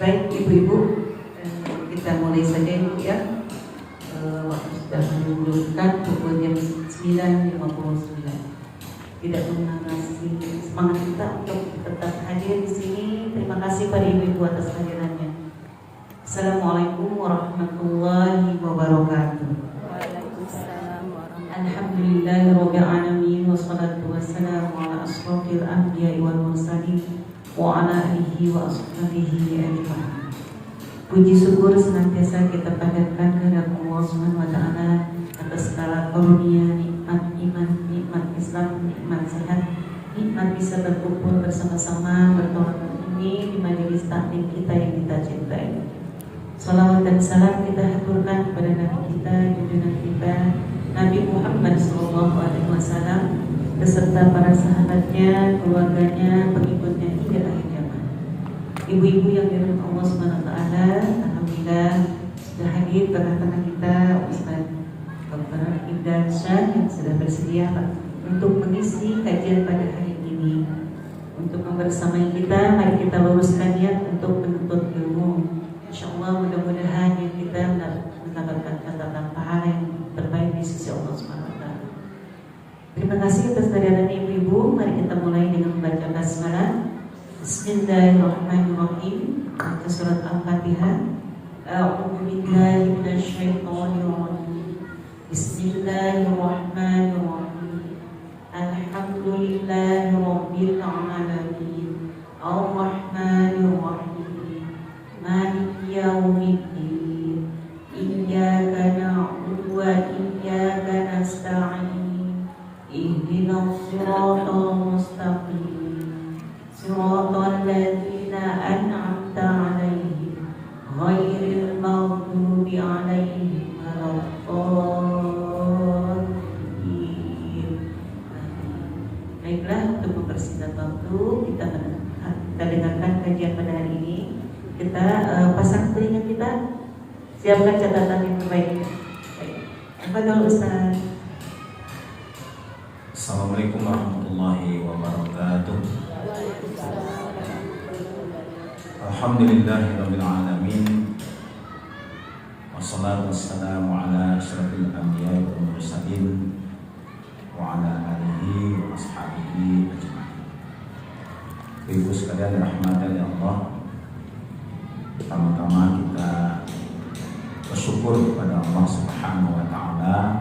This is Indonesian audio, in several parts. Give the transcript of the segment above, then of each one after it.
Baik ibu-ibu, kita mulai saja ibu ya. Waktu sudah menunjukkan pukul jam 9.59. Tidak mengarasi semangat kita untuk tetap hadir di sini. Terima kasih pada ibu-ibu atas kehadirannya. Assalamualaikum warahmatullahi wabarakatuh. Waalaikumsalam warahmatullahi Alhamdulillahirabbil alamin wassalatu wassalamu ala asyrofil anbiya'i wal mursalin wa ala alihi wa ashabihi ajma'in. Puji syukur senantiasa kita panjatkan kepada Allah Subhanahu wa taala atas segala karunia, nikmat iman, nikmat Islam, nikmat sehat, nikmat bisa berkumpul bersama-sama bertauhid ini di majelis taklim kita yang kita cintai. Salawat dan salam kita haturkan kepada Nabi kita, junjungan kita, Nabi Muhammad SAW, beserta para sahabatnya, keluarganya, pengikutnya hingga akhir zaman. Ibu-ibu yang dirahmati Allah SWT, alhamdulillah sudah hadir tengah-tengah kita Ustaz Dr. Ibdan Syah yang sudah bersedia untuk mengisi kajian pada hari ini. Untuk membersamai kita, mari kita luruskan niat untuk menuntut ilmu. InsyaAllah mudah-mudahan yang kita mendapatkan catatan pahala yang terbaik di sisi Allah SWT. Terima kasih atas kehadiran ibu-ibu. Mari kita mulai dengan membaca basmalah. Bismillahirrahmanirrahim. Baca surat Al-Fatihah. A'udzu billahi minasyaitonir rajim. Bismillahirrahmanirrahim. Alhamdulillahirabbil alamin. Ar-Rahmanirrahim. Maliki yaumiddin. Iyyaka na'budu wa iyyaka nasta'in. Ihdinas siratal mustaqim. Siratal ladzina an'amta 'alaihim ghairil maghdubi 'alaihim waladdallin. Baiklah, untuk mempersingkat waktu kita dengarkan kajian pada hari ini. Kita pasang telinga kita, siapkan catatan yang terbaik. Apa dulu Ustaz? Assalamualaikum warahmatullahi wabarakatuh. Alhamdulillahirabbil alamin. Wassalatu wassalamu ala asyrafil anbiya'i wal mursalin wa ala alihi wa ashabihi ajma'in. Ibu sekalian rahmatan ya Allah. Pertama-tama kita bersyukur kepada Allah Subhanahu wa taala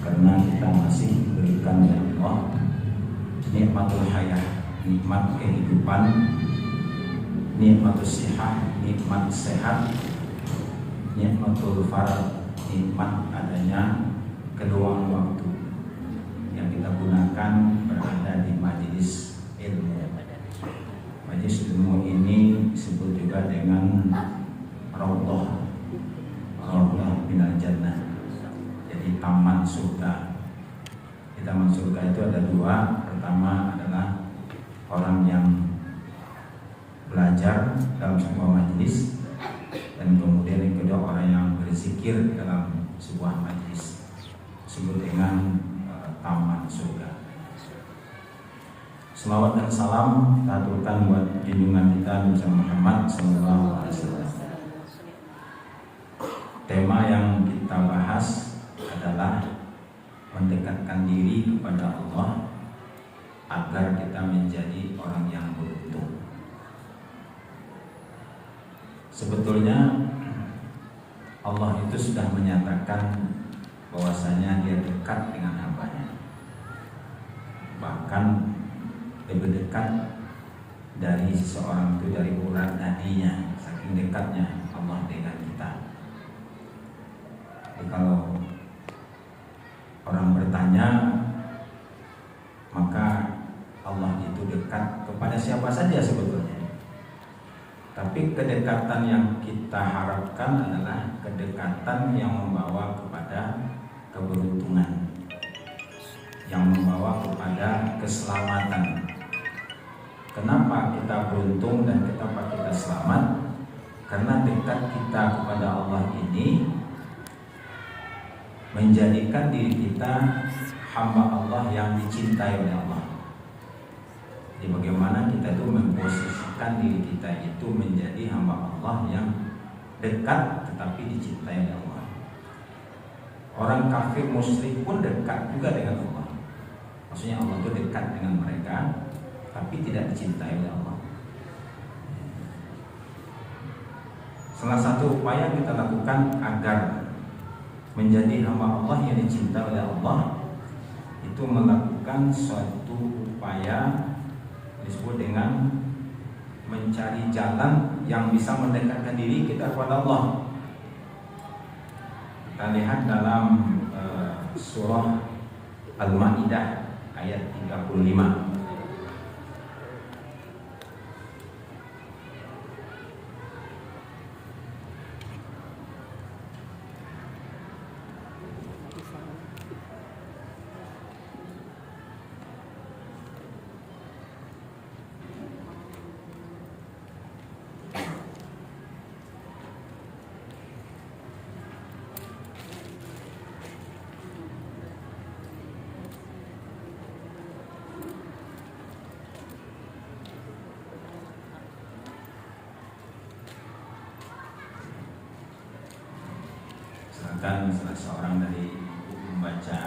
karena kita masih diberikan oleh Allah nikmatul hayah, nikmat kehidupan, nikmatul sihah, nikmat sehat, nikmatul farad, nikmat adanya keluang waktu yang kita gunakan berada di majelis ilmu. Majelis ilmu ini disebut juga dengan Raudhah minal jannah. Jadi taman surga. Di taman surga itu ada dua. Pertama adalah orang yang belajar dalam sebuah majelis, dan kemudian yang kedua orang yang berzikir dalam sebuah majelis, disebut dengan taman surga. Selawat dan salam kita aturkan buat junjungan kita Nabi Muhammad SAW. Tema yang kita bahas adalah mendekatkan diri kepada Allah agar kita menjadi orang yang beruntung. Sebetulnya Allah itu sudah menyatakan bahwasanya Dia dekat dengan hamba-Nya. Bahkan lebih dekat dari seseorang itu dari urat nadinya, saking dekatnya Allah dengan kita. Jadi kalau orang bertanya, maka Allah itu dekat kepada siapa saja sebetulnya. Tapi kedekatan yang kita harapkan adalah kedekatan yang membawa kepada keberuntungan, yang membawa kepada keselamatan. Kenapa kita beruntung dan kenapa kita selamat? Karena dekat kita kepada Allah ini menjadikan diri kita hamba Allah yang dicintai oleh Allah. Jadi bagaimana kita itu memposisikan memaksakan diri kita itu menjadi hamba Allah yang dekat tetapi dicintai oleh Allah. Orang kafir musyrik pun dekat juga dengan Allah. Maksudnya Allah itu dekat dengan mereka tapi tidak dicintai oleh Allah. Salah satu upaya kita lakukan agar menjadi hamba Allah yang dicintai oleh Allah itu melakukan suatu upaya disebut dengan mencari jalan yang bisa mendekatkan diri kita kepada Allah. Kita lihat dalam surah Al-Maidah ayat 35. Silakan salah seorang dari ibu membaca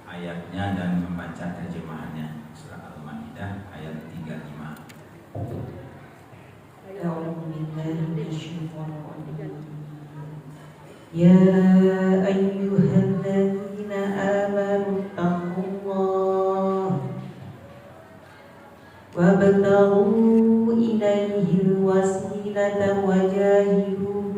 ayatnya dan membaca terjemahannya. Surah Al-Maidah ayat 35. Ya ayyuhalladzina amanu taqullah wabtaghu ilaihil wasilata wajahidu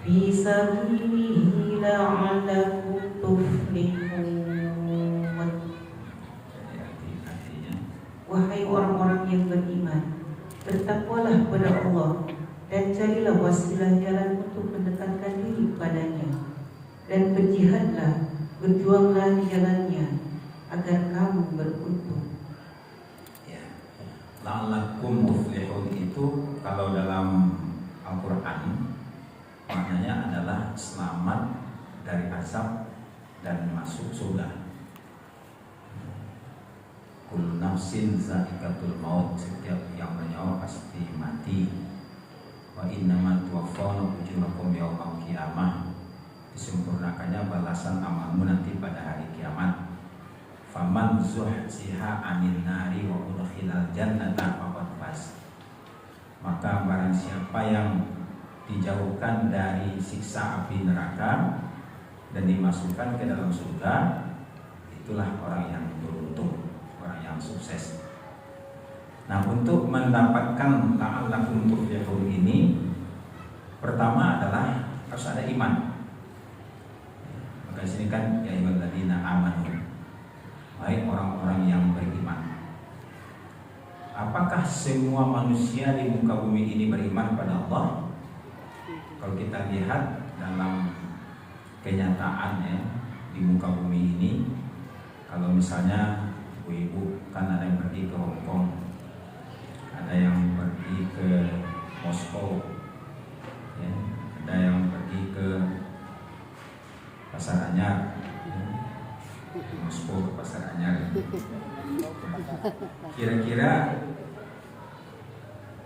fi sabilihi la'allakum tuflihun. Wahai orang-orang yang beriman, bertakwalah kepada Allah dan carilah wasilah jalan untuk mendekatkan diri kepadanya, dan berjihadlah, berjuanglah di jalannya agar kamu beruntung. Ya. La'allakum tuflihun itu kalau dalam Al-Quran maknanya adalah selamat dari azab dan masuk surga. Kullu nafsin za'iqatul maut, setiap yang bernyawa pasti mati. Wa innamat tuwaffawna ujurakum yaumal qiyamah, disempurnakannya balasan amalmu nanti pada hari kiamat. Faman zuhziha 'anil nari wa udkhilal jannata faqad faz. Maka barang siapa yang dijauhkan dari siksa api neraka dan dimasukkan ke dalam surga, itulah orang yang beruntung, orang yang sukses. Nah, untuk mendapatkan la'allakum tuflihun ini, pertama adalah harus ada iman. Maka di sini kan ya ayyuhalladzina amanu, baik orang-orang yang beriman. Apakah semua manusia di muka bumi ini beriman pada Allah? Kalau kita lihat dalam kenyataannya di muka bumi ini, kalau misalnya ibu-ibu kan ada yang pergi ke Hong Kong, ada yang pergi ke Moskow, ya, ada yang pergi ke Pasar Anyar, ya, Moskow ke Pasar Anyar. Kira-kira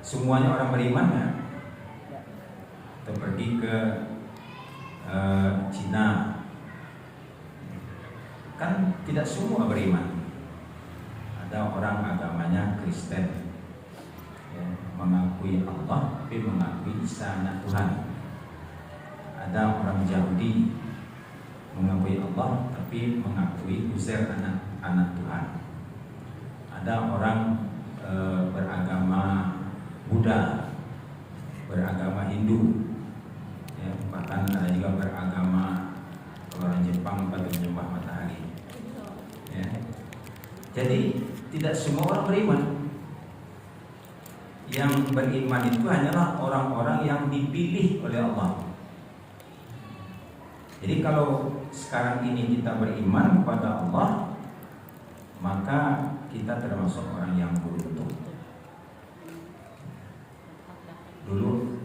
semuanya orang beriman nggak? Atau pergi ke Cina, kan tidak semua beriman. Ada orang agamanya Kristen, ya, mengakui Allah tapi mengakui Isa anak Tuhan. Ada orang Yahudi mengakui Allah tapi mengakui Uzair anak Tuhan. Ada orang beragama Buddha, beragama Hindu, ya, bahkan ada juga beragama orang Jepang pada menyembah matahari, ya. Jadi tidak semua orang beriman. Yang beriman itu hanyalah orang-orang yang dipilih oleh Allah. Jadi kalau sekarang ini kita beriman kepada Allah, maka kita termasuk orang yang beruntung. Dulu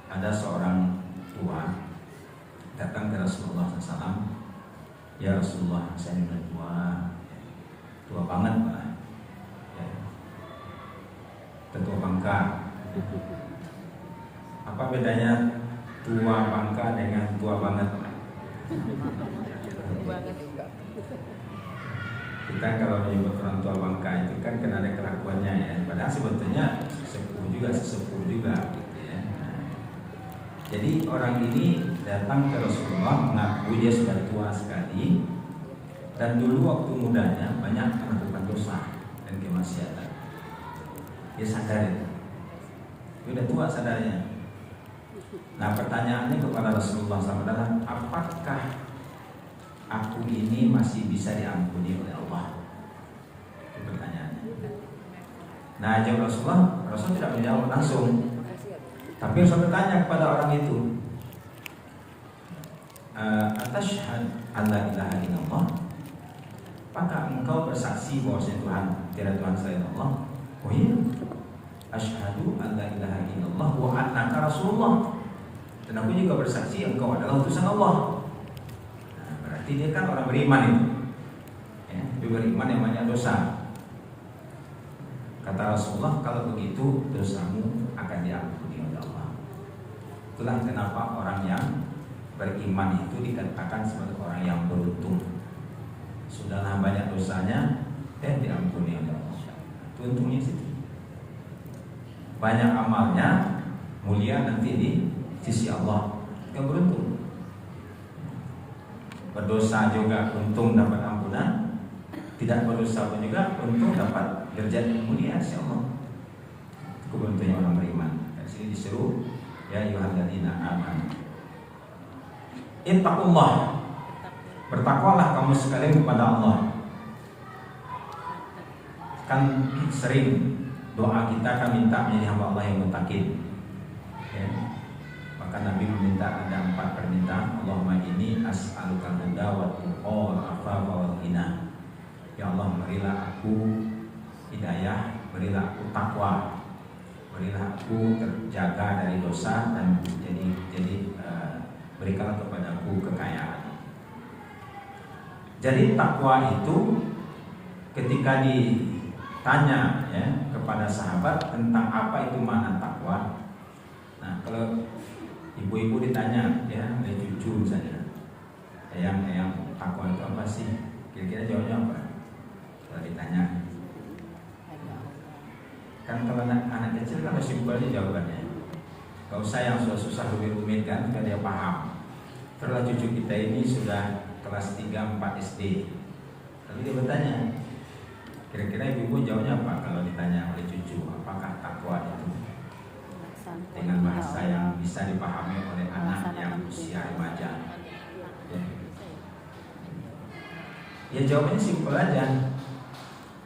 ada seorang tua datang ke Rasulullah SAW. Ya Rasulullah, saya sudah tua banget Pak. Ya. bangka. Apa bedanya tua bangka dengan tua banget? Kita kalau menyebut orang tua bangka itu kan ada kelakuannya ya. Padahal sebetulnya sesepuh juga gitu ya. Jadi orang ini datang ke Rasulullah mengaku dia sudah tua sekali dan dulu waktu mudanya banyak melakukan dosa dan kemaksiatan. Dia sadar itu. Dia udah tua sadarnya. Nah pertanyaannya kepada Rasulullah SAW adalah, apakah aku ini masih bisa diampuni oleh Allah? Itu pertanyaannya. Nah jawab Rasul tidak menjawab langsung, tapi Rasul bertanya kepada orang itu, Atashhad an la ilaha illallah, apakah engkau bersaksi bahwa Tuhan tidak Tuhan selain Allah? Oh iya, asyhadu an la ilaha illallah wa annaka rasulullah, dan aku juga bersaksi engkau adalah utusan Allah. Nah, berarti dia kan orang beriman itu ya, dia beriman yang banyak dosa. Kata Rasulullah, kalau begitu dosamu akan diampuni oleh Allah. Itulah kenapa orang yang beriman itu dikatakan sebagai orang yang beruntung. Sudahlah banyak dosanya, diampuni oleh Allah. Itu untungnya situ. Banyak amalnya, mulia nanti di sisi Allah, yang beruntung. Berdosa juga untung dapat ampunan, tidak berdosa pun juga untung dapat derajat yang mulia sisi Allah. Itu keberuntungan orang beriman. Di sini disuruh ya ayyuhalladzina amanu ittaqullah, bertakwalah kamu sekalian kepada Allah. Kan sering doa kita kan minta menjadi hamba Allah yang muttaqin ya. Maka Nabi meminta ada 4 permintaan. Allahumma inni as'aluka huda wa tuqa wal afafa wal ghina. Ya Allah, berilah aku hidayah, berilah aku takwa, berilah aku terjaga dari dosa, dan berikanlah kepadaku kekayaan. Jadi takwa itu ketika ditanya ya kepada sahabat tentang apa itu makna takwa. Nah, kalau ibu-ibu ditanya ya oleh cucu misalnya, yang takwa itu apa sih? Kira-kira jawabnya apa? Kalau ditanya, kan kalau anak kecil kan masih simpel aja jawabannya. Gak usah yang susah-susah rumit-rumit kan, supaya dia paham. Terus cucu kita ini sudah kelas 3-4 SD. Tapi dia bertanya, kira-kira ibu jawabnya apa kalau ditanya oleh cucu, apakah takwa itu? Dengan bahasa yang bisa dipahami oleh anak yang usia remaja. Ya jawabannya simpel aja.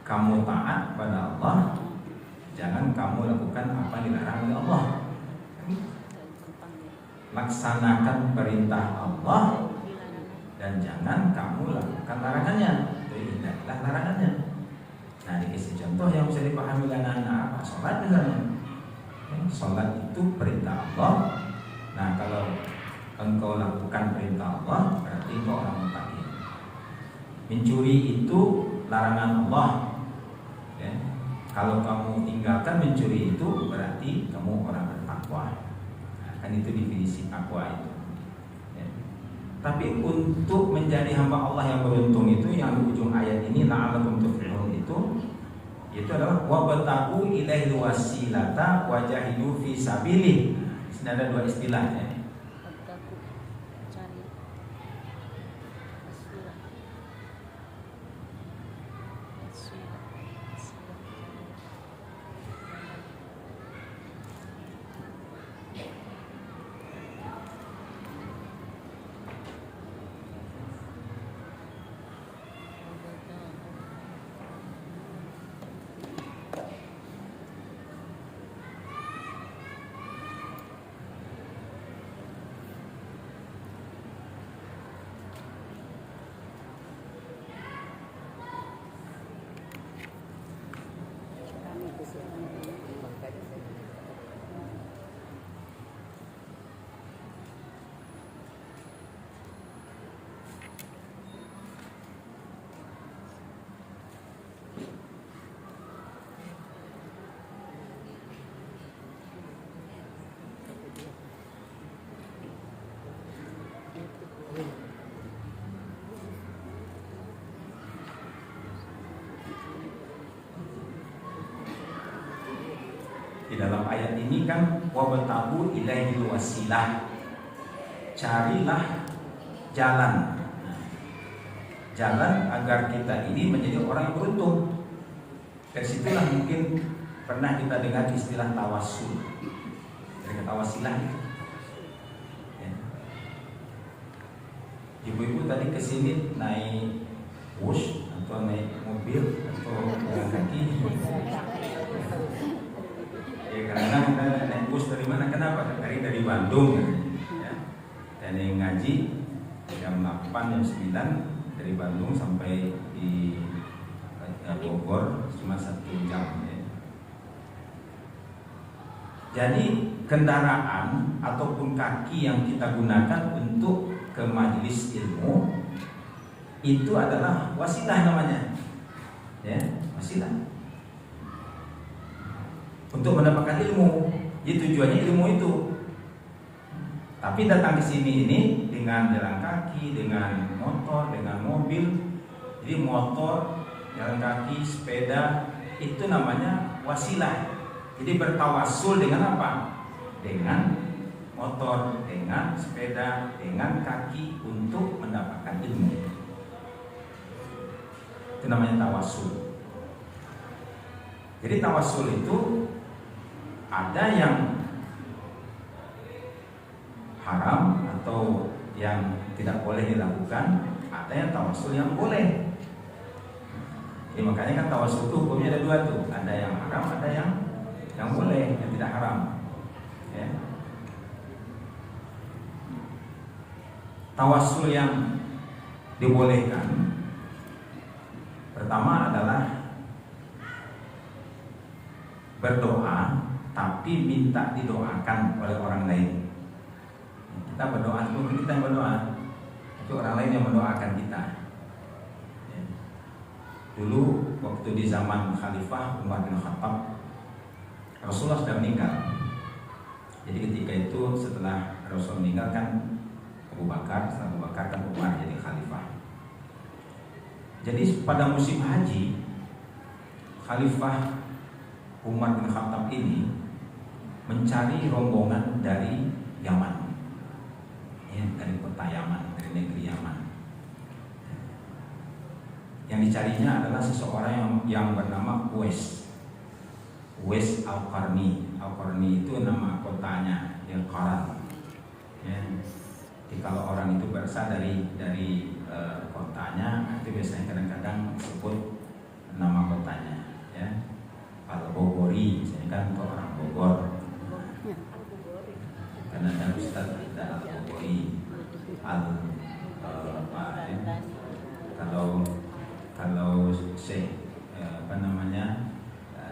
Kamu taat pada Allah, jangan kamu lakukan apa yang dilarang oleh Allah. Laksanakan perintah Allah dan jangan kamu lakukan larangannya. Hindarilah larangannya. Nah, dikasih contoh yang bisa dipahami oleh anak-anak. Sholat misalnya. Sholat itu perintah Allah. Nah, kalau engkau lakukan perintah Allah, berarti engkau orang muttaqin. Mencuri itu larangan Allah. Ya. Kalau kamu tinggalkan mencuri itu, berarti kamu orang bertakwa. Kan itu definisi takwa itu ya. Tapi untuk menjadi hamba Allah yang beruntung itu, yang di ujung ayat ini la'allakum tuflihun itu adalah wabtagu ilaihil wasilata wajahidu fi sabilih. Di sini ada 2 istilah ya. Di dalam ayat ini kan wabtagu ilaihil wasilah, carilah jalan, jalan agar kita ini menjadi orang yang beruntung. Dari situlah mungkin pernah kita dengar istilah tawassul, dari kata wasilah itu. Ya. Ibu-ibu tadi kesini naik bus atau naik mobil atau jalan kaki? Ya, karena kita naik bus dari mana? Kenapa? Dari Bandung, ya. Dan yang ngaji jam 8 jam 9 dari Bandung sampai di Bogor cuma 1 jam. Ya. Jadi kendaraan ataupun kaki yang kita gunakan untuk ke majelis ilmu itu adalah wasilah namanya, ya, wasilah untuk mendapatkan ilmu. Jadi tujuannya ilmu itu. Tapi datang ke sini ini dengan jalan kaki, dengan motor, dengan mobil. Jadi motor, jalan kaki, sepeda itu namanya wasilah. Jadi bertawassul dengan apa? Dengan motor, dengan sepeda, dengan kaki untuk mendapatkan ilmu. Itu namanya tawassul. Jadi tawassul itu ada yang haram atau yang tidak boleh dilakukan, ada yang tawassul yang boleh. Jadi makanya kan tawassul itu hukumnya ada 2 tuh, ada yang haram, ada yang boleh, yang tidak haram. Ya. Tawassul yang dibolehkan pertama adalah berdoa tapi minta didoakan oleh orang lain. Kita berdoa itu kita yang berdoa, itu orang lain yang mendoakan kita. Ya. Dulu waktu di zaman Khalifah Umar bin Khattab, Rasulullah sudah meninggal. Jadi ketika itu setelah Rasul meninggal kan Abu Bakar, setelah Abu Bakar kan Umar jadi khalifah. Jadi pada musim haji, Khalifah Umar bin Khattab ini mencari rombongan dari Yaman, ya, dari kota Yaman, dari negeri Yaman. Yang dicarinya adalah seseorang yang bernama Uwais Al-Qarni. Al-Qarni itu nama kotanya, yang Qaran. Ya. Jadi kalau orang itu berasal dari kotanya, itu biasanya kadang-kadang disebut nama kotanya, ya. Al-Bogori, misalnya kan untuk orang Bogor. Karena ada Ustaz ada Al-Bogori, kalau Syekh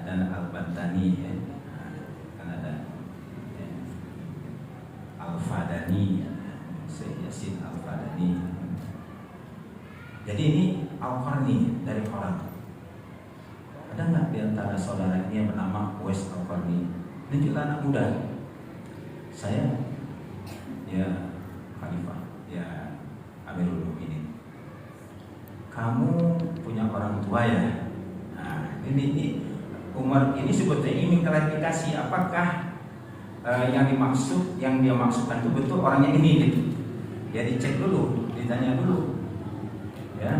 dan Al-Bantani, ya. Kan ada Al-Fadani, Syekh Yasin Al-Fadani. Jadi ini Al-Qarni dari Quran. Ada nggak di antara saudara ini yang bernama Uwais Al-Qarni? Ini juga anak muda. Saya, ya Khalifah, ya Amirul Mukminin. Kamu punya orang tua ya? Nah, ini Umar ini sebetulnya ingin klarifikasi apakah yang dia maksudkan itu betul orangnya ini gitu. Ya dicek dulu, ditanya dulu. Ya,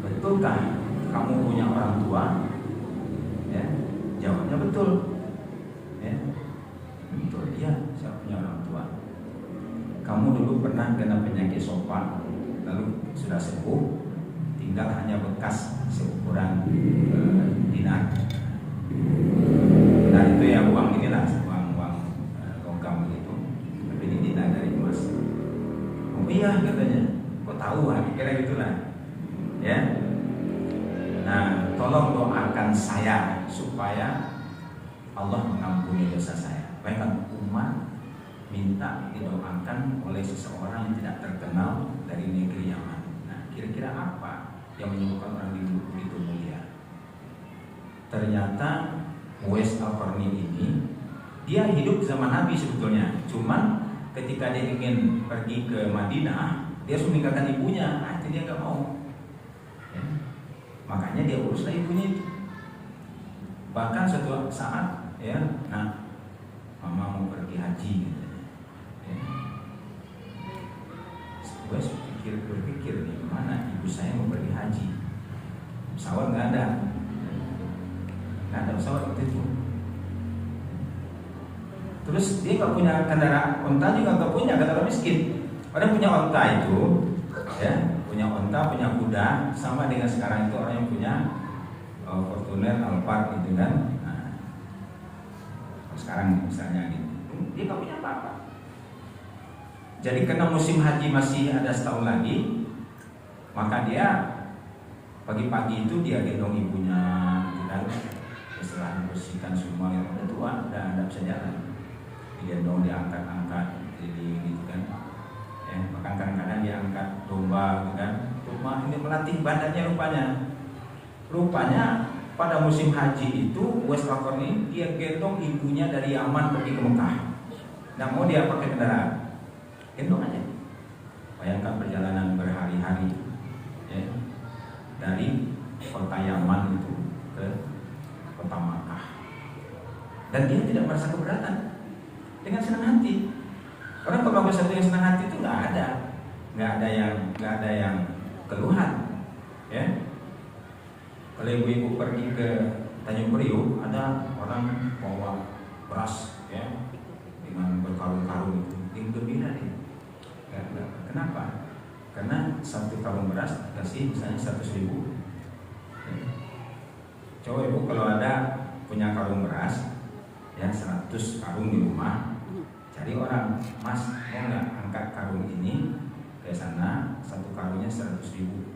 betulkah kamu punya orang tua? Ya, jawabnya betul. Ya, betul. Iya, saya punya orang tua. Kamu dulu pernah kena penyakit sopa, lalu sudah sembuh, tinggal hanya bekas seukuran dinar. Nah itu ya uang inilah, uang logam begitu. Tapi ini dinar dari emas. Oh iya katanya, kok tahu? Kira gitulah. Ya. Nah, tolong doakan saya supaya Allah mengampuni dosa saya. Bayangkan umat minta didoakan oleh seseorang yang tidak terkenal dari negeri Yaman. Nah, kira-kira apa yang menyebabkan orang begitu mulia? Ternyata Uwais Al-Qarni ini dia hidup zaman Nabi sebetulnya. Cuman ketika dia ingin pergi ke Madinah, dia harus meninggalkan ibunya. Nah, itu dia nggak mau. Ya. Makanya dia uruslah ibunya itu. Bahkan suatu saat ya, nah, mama mau pergi haji gitu. Ya. Gue berpikir nih, mana ibu saya mau pergi haji, pesawat nggak ada pesawat waktu itu. Terus dia nggak punya kendaraan, onta juga nggak punya, kata orang miskin. Orang punya onta itu, ya, punya onta, punya kuda, sama dengan sekarang itu orang yang punya Fortuner, Alphard gitu kan. Nah, sekarang misalnya gitu, dia nggak punya apa-apa. Jadi karena musim haji masih ada setahun lagi, maka dia pagi-pagi itu dia gendong ibunya, gitu kan. Setelah membersihkan semua yang udah tua, udah bisa jalan. Digendong, diangkat-angkat, jadi gitu kan. Ya, bahkan kadang-kadang dia angkat domba, gitu kan. Rumah ini melatih badannya rupanya. Rupanya pada musim haji itu Uwais Al-Qarni dia gendong ibunya dari Yaman pergi ke Mekah. Nggak mau dia pakai kendaraan, gendong aja. Bayangkan perjalanan berhari-hari, ya, dari kota Yaman itu ke kota Makkah, dan dia tidak merasa keberatan, dengan senang hati. Karena kalau satu yang senang hati itu nggak ada yang keluhan, ya. Kalau ibu-ibu pergi ke Tanjung Priok, ada orang bawa beras, ya, dengan berkarung-karung itu, yang gembira dia. Kenapa? Karena satu karung beras kasih misalnya 100.000. Ya. Coba ibu kalau ada punya karung beras, ya 100 karung di rumah, cari orang, mas mau nggak angkat karung ini ke sana, satu karungnya 100.000.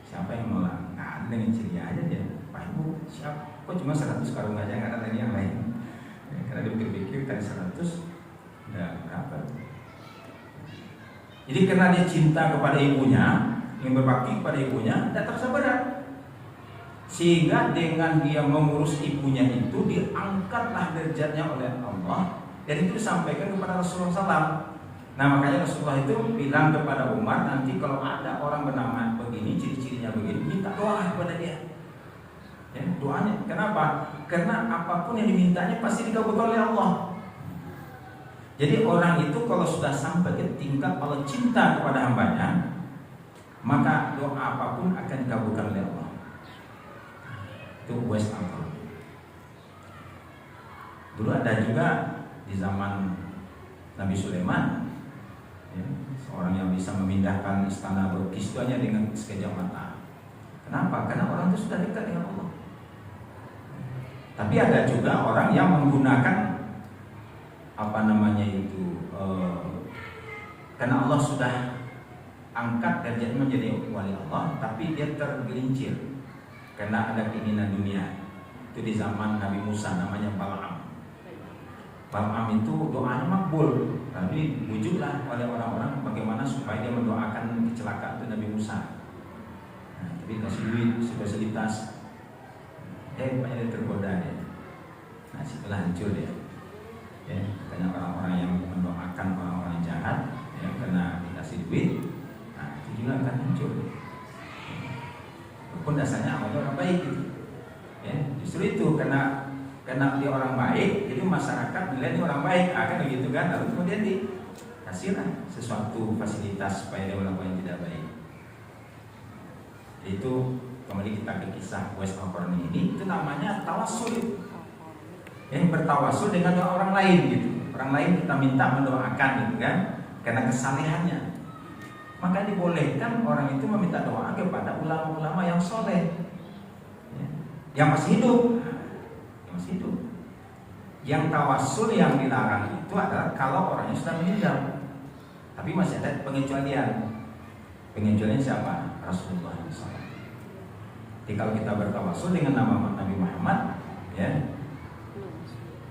Siapa yang mau? Nggak ada, dengan ceria aja dia. Pak ibu siap, kok cuma 100 karung aja, nggak ada lagi yang lain. Ya, karena dia pikir kan 100 udah berapa. Jadi karena dia cinta kepada ibunya, ingin berbakti kepada ibunya, tidak terasa berat. Sehingga dengan dia mengurus ibunya itu diangkatlah derajatnya oleh Allah, dan itu disampaikan kepada Rasulullah SAW. Nah makanya Rasulullah itu bilang kepada Umar, nanti kalau ada orang bernama begini, ciri-cirinya begini, minta doa kepada dia. Ya, doanya. Kenapa? Karena apapun yang dimintanya pasti dikabulkan oleh Allah. Jadi orang itu kalau sudah sampai ke tingkat Allah cinta kepada hambanya, maka doa apapun akan dikabulkan oleh Allah. Itu Uwais Al-Qarni. Dulu ada juga di zaman Nabi Sulaiman, ya, seorang yang bisa memindahkan istana Bilqis itu hanya dengan sekejap mata. Kenapa? Karena orang itu sudah dekat dengan Allah. Tapi ada juga orang yang menggunakan karena Allah sudah angkat derajatnya menjadi wali Allah, tapi dia tergelincir karena ada keinginan dunia. Itu di zaman Nabi Musa, namanya Bal'am. Bal'am itu doanya makbul, tapi wujudlah oleh orang-orang bagaimana supaya dia mendoakan kecelakaan itu Nabi Musa. Nah, tapi kasih duit, fasilitas, banyak dia tergoda dia. Nah, situlah hancur dia. Ya, karena orang-orang yang mendoakan orang-orang jahat, ya, karena dikasih duit, nah itu juga akan hancur. Walaupun dasarnya awalnya orang baik gitu. Ya, justru itu karena dia orang baik, jadi masyarakat melihat dia orang baik, akan begitu kan, lalu kemudian dikasihlah sesuatu fasilitas supaya dia melakukan yang tidak baik. Itu kembali kita ke kisah Uwais Al-Qarni ini, itu namanya tawassul. Yang bertawasul dengan doa orang lain gitu. Orang lain kita minta mendoakan gitu kan, karena kesalehannya. Maka dibolehkan orang itu meminta doa kepada ulama-ulama yang soleh, ya, yang masih hidup. Yang tawasul yang dilarang itu adalah kalau orangnya sudah meninggal. Tapi masih ada pengecualian. Pengecualian siapa? Rasulullah SAW. Jadi kalau kita bertawasul dengan nama Nabi Muhammad, ya,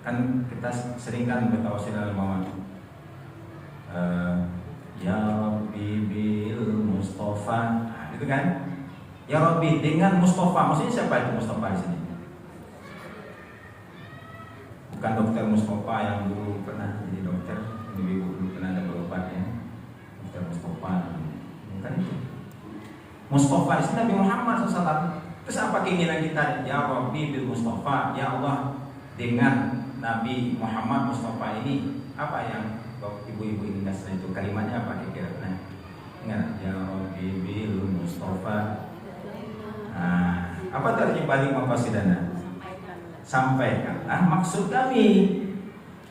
kan kita sering kan bertawasul dengan Muhammad. Ya Rabbi bil Mustafa, nah, gitu kan? Ya Rabbi dengan Mustafa, maksudnya siapa itu Mustafa di sini? Bukan dokter Mustafa yang dulu pernah jadi dokter, ibu dulu pernah ada berobat ya, dokter Mustafa, bukan itu. Mustafa di sini Nabi Muhammad SAW. Terus apa keinginan kita? Ya Rabbi bil Mustafa, ya Allah dengan Nabi Muhammad Mustafa ini, apa yang ibu-ibu ingin kasih itu? Kalimatnya apa kira-kira? Nah, ingat, ya Rabbi bil Mustafa. Apa terjemahan maqasidana? Sampaikanlah maksud kami.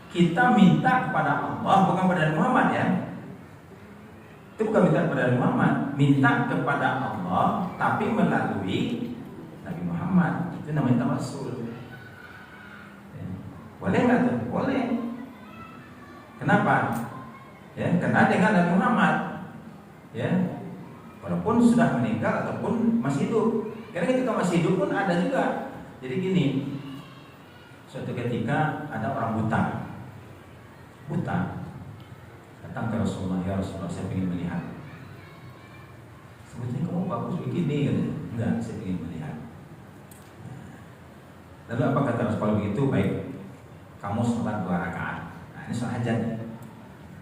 Kita minta kepada Allah, bukan kepada Muhammad ya. Itu bukan minta kepada Muhammad, minta kepada Allah tapi melalui Nabi Muhammad. Itu namanya tawassul. Ya. Boleh nggak tuh? Boleh. Kenapa? Ya, karena dengan Nabi Muhammad. Ya. Walaupun sudah meninggal ataupun masih hidup. Karena ketika masih hidup pun ada juga. Jadi gini, suatu ketika ada orang buta datang ke Rasulullah, ya Rasulullah, saya ingin melihat. Sebetulnya kamu bagus begini, katanya. Enggak, saya ingin melihat. Lalu apa kata Rasulullah begitu? Baik, kamu sholat 2 rakaat. Nah, ini sholat hajat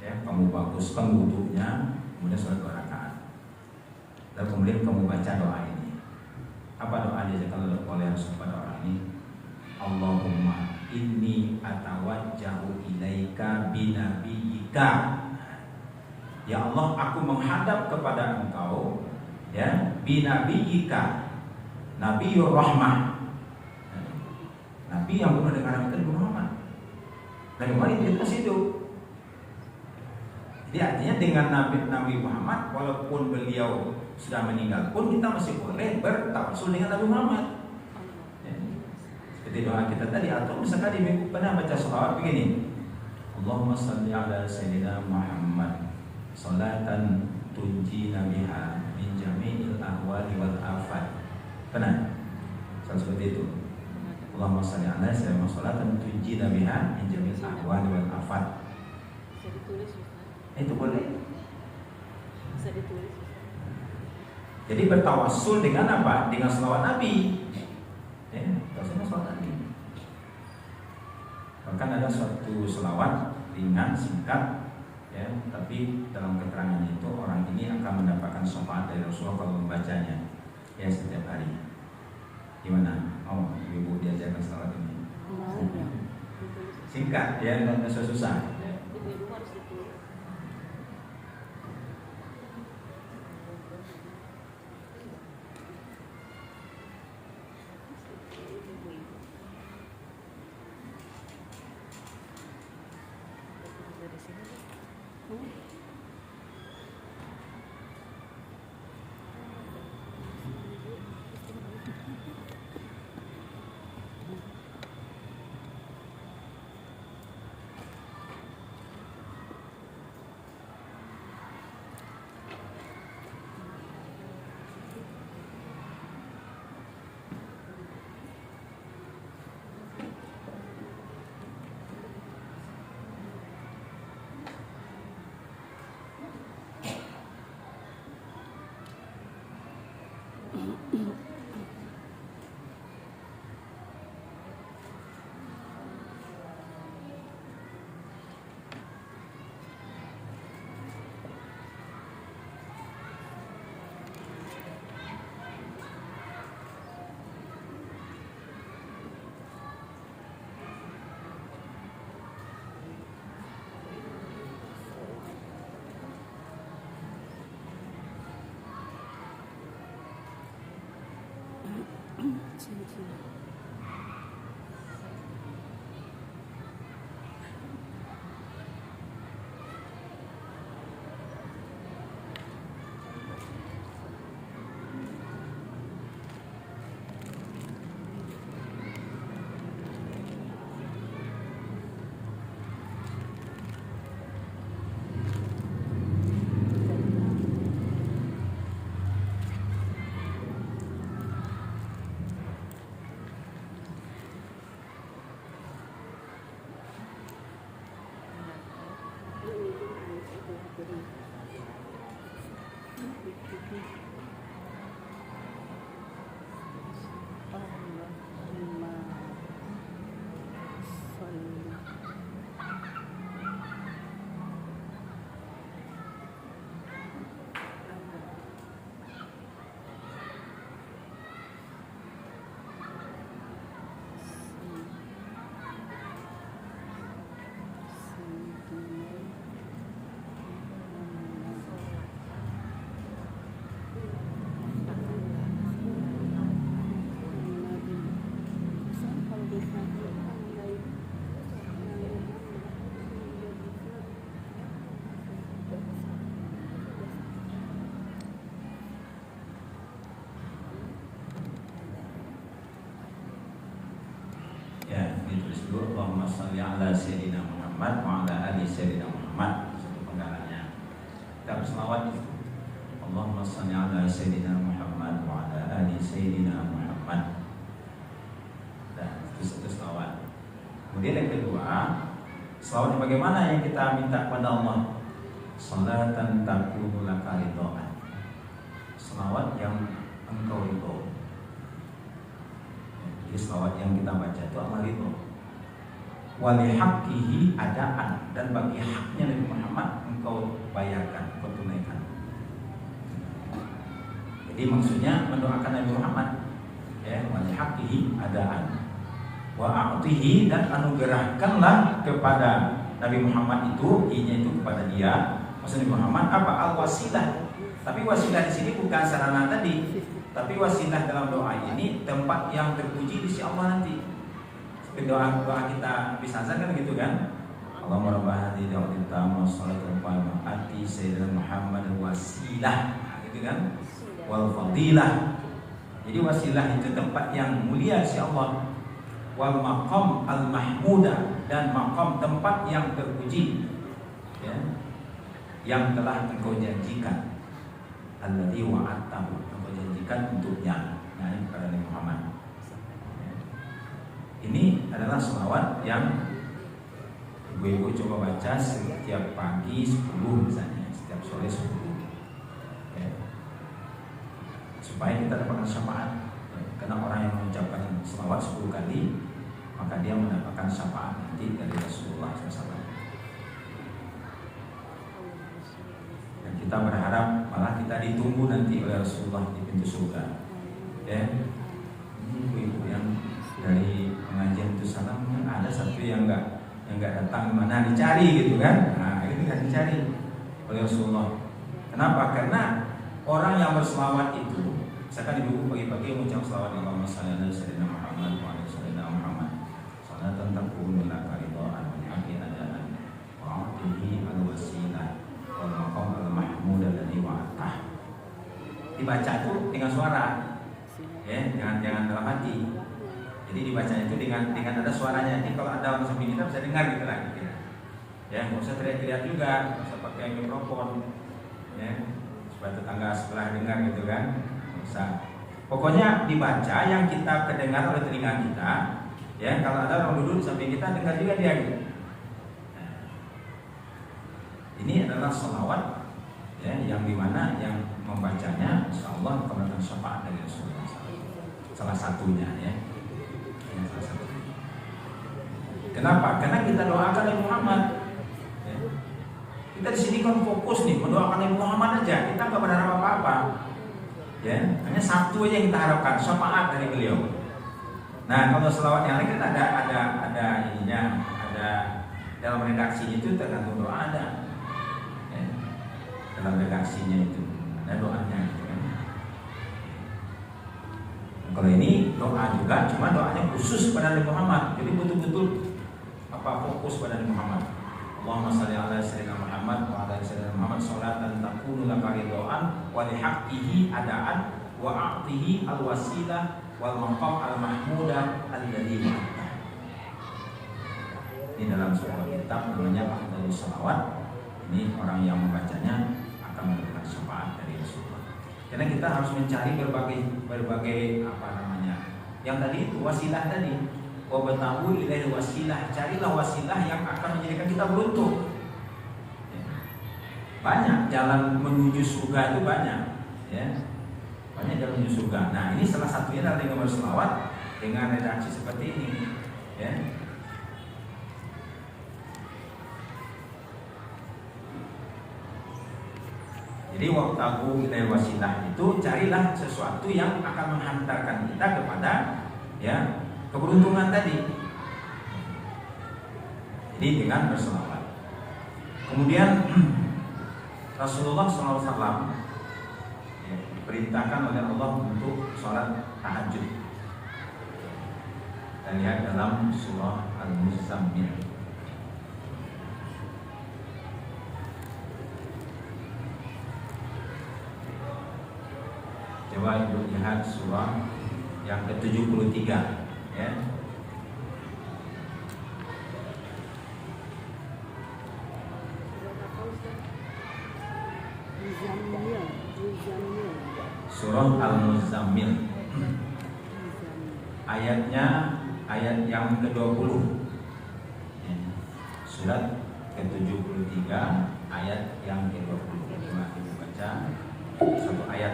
ya, kamu baguskan wudunya, kemudian sholat 2 rakaat. Lalu kemudian kamu baca doa ini. Apa doa dia kalau oleh Rasulullah pada orang ini? Allahumma inni atawajjahu ilaika binabiyyika. Ya Allah, aku menghadap kepada Engkau ya binabiyyika, Nabiur Rahmah. Nabi yang penuh dengan Nabi Muhammad. Nabi Muhammad itu masih hidup. Jadi artinya dengan Nabi Muhammad, walaupun beliau sudah meninggal pun kita masih boleh bertawassul dengan Nabi Muhammad. Seperti doa kita tadi, atau misalkan di minggu pernah baca sholawat begini, Allahumma salli ala sayyidina Muhammad salatan tunjina biha min jami'il ahwali wal afat. Pernah? Seperti itu. Allahumma salli ala sayyidina Muhammad salatan tunjina biha min jami'il ahwali wal afat. Bisa ditulis, Itu boleh. bisa ditulis. Jadi bertawassul dengan apa? Dengan sholawat Nabi. Ya, sholawat Nabi. Bahkan ada suatu sholawat ringan, singkat, ya, tapi dalam keterangan itu orang ini akan mendapatkan syafaat dari Rasulullah kalau membacanya, ya, setiap hari. Gimana? Oh, ibu diajarkan sholawat ini. Singkat, ya, nggak susah-susah. Ibu harus ditulis. dulu Allahumma shalli ala sayyidina Muhammad wa ala ali sayyidina Muhammad, satu penggalannya. Kita berselawat itu. Allahumma shalli ala sayyidina Muhammad wa ala ali sayyidina Muhammad. Dan itu satu selawat. Kemudian yang kedua, selawat bagaimana yang kita minta kepada Allah? Salatan takunu laka ridhaan. Selawat yang engkau ridho. Jadi selawat yang kita baca itu Allah ridho. Wali haqqihi adaan, dan bagi haknya Nabi Muhammad engkau bayarkan, engkau tunaikan. Jadi maksudnya mendoakan Nabi Muhammad, ya, wali haqqihi adaan, wa a'tihi, dan anugerahkanlah kepada Nabi Muhammad itu, inya itu kepada dia, maksud Nabi Muhammad apa? Al-wasilah. Tapi wasilah di sini bukan sarana tadi, tapi wasilah dalam doa ini tempat yang terpuji di sisi Allah nanti. Seperti doa kita bisa kan gitu kan? Allahumma rabb hadhihi da'watil tammah wassalatul qa'imah ati sayyidina Muhammad wasilah, gitu kan? Wal fadilah. Jadi wasilah itu tempat yang mulia si Allah. Wal maqam al mahmuda, dan maqam tempat yang terpuji, ya, yang telah engkau janjikan. Alladzi wa'adtahu, engkau janjikan untuknya, yakni kepada Nabi Muhammad. Ini adalah selawat yang ibu-ibu coba baca setiap pagi 10 misalnya, setiap sore 10. Supaya kita dapatkan syafaat, karena orang yang mengucapkan selawat 10 kali maka dia mendapatkan syafaat nanti dari Rasulullah SAW. Dan kita berharap malah kita ditunggu nanti oleh Rasulullah di pintu surga. Ya, ini ibu-ibu yang dari pengajian itu salam, ada satu yang nggak datang, mana dicari gitu kan? Nah ini kan dicari oleh Rasulullah. Kenapa? Karena orang yang berselawat itu, misalkan ibu pagi-pagi mengucap selawat Allahumma shalli ala sayyidina Muhammad wa ala sayyidina Muhammad, salatan takunu laka ridhaan wa li'aqi adaan wa 'abdihi al-wasilah wal maqam al-mahmud alladhi wa'atah. Dibaca itu dengan suara, ya, jangan dalam hati. Jadi dibacanya itu dengan ada suaranya. Jadi kalau ada orang samping kita bisa dengar gitu lah, gitu. Ya, nggak usah teriak-teriak juga, nggak usah pakai mikrofon, ya, supaya tetangga sebelah dengar gitu kan. Pokoknya dibaca yang kita kedengar oleh telinga kita, ya. Kalau ada orang duduk di samping kita, dengar juga dia gitu. Nah, ini adalah sholawat, ya, yang dimana yang membacanya insyaallah mendapatkan syafaat dari Rasulullah. Salah satunya, ya. Salah satunya. Kenapa? Karena kita doakan Nabi Muhammad. Ya. Kita di sini kan fokus nih mendoakan Nabi Muhammad aja. Kita nggak berharap apa-apa. Ya, hanya satu aja yang kita harapkan, syafaat dari beliau. Nah, kalau selawat yang lain kan ada ininya, ada dalam redaksinya itu tergantung doa ada. Ya, dalam redaksinya itu ada doanya gitu kan. Nah, kalau ini doa juga, cuma doanya khusus pada Nabi Muhammad. Jadi betul-betul fokus pada Nabi Muhammad. Allahumma shalli ala sayyidina Muhammad wa ala sayyidina Muhammad salatan takunu laka ridhaan wa li haqqihi adaan wa a'tihi al-wasilah wal maqam al-mahmuda alladzi wa'ata. Ini dalam sebuah kitab namanya Afdhalus Shalawat. Ini orang yang membacanya akan mendapatkan syafaat dari Rasulullah. Karena kita harus mencari berbagai apa namanya. Yang tadi itu wasilah tadi. Wabtahu ilaihi wasilah, carilah wasilah yang akan menjadikan kita beruntung. Banyak jalan menuju surga itu banyak, ya, banyak jalan menuju surga. Nah, ini salah satunya adalah dengan berselawat dengan redaksi seperti ini, ya. Jadi wabtahu ilaihi wasilah itu carilah sesuatu yang akan menghantarkan kita kepada, ya, keberuntungan tadi. Jadi dengan berselawat. Kemudian Rasulullah SAW, ya, diperintahkan oleh Allah untuk sholat tahajud. Kita lihat dalam surah Al-Muzammil. Coba ibu lihat surah yang ke-73. Ya. Surah Al-Muzammil. Ayatnya ayat yang ke-20. Surat ke-73 ayat yang ke-20. Coba kita baca satu ayat.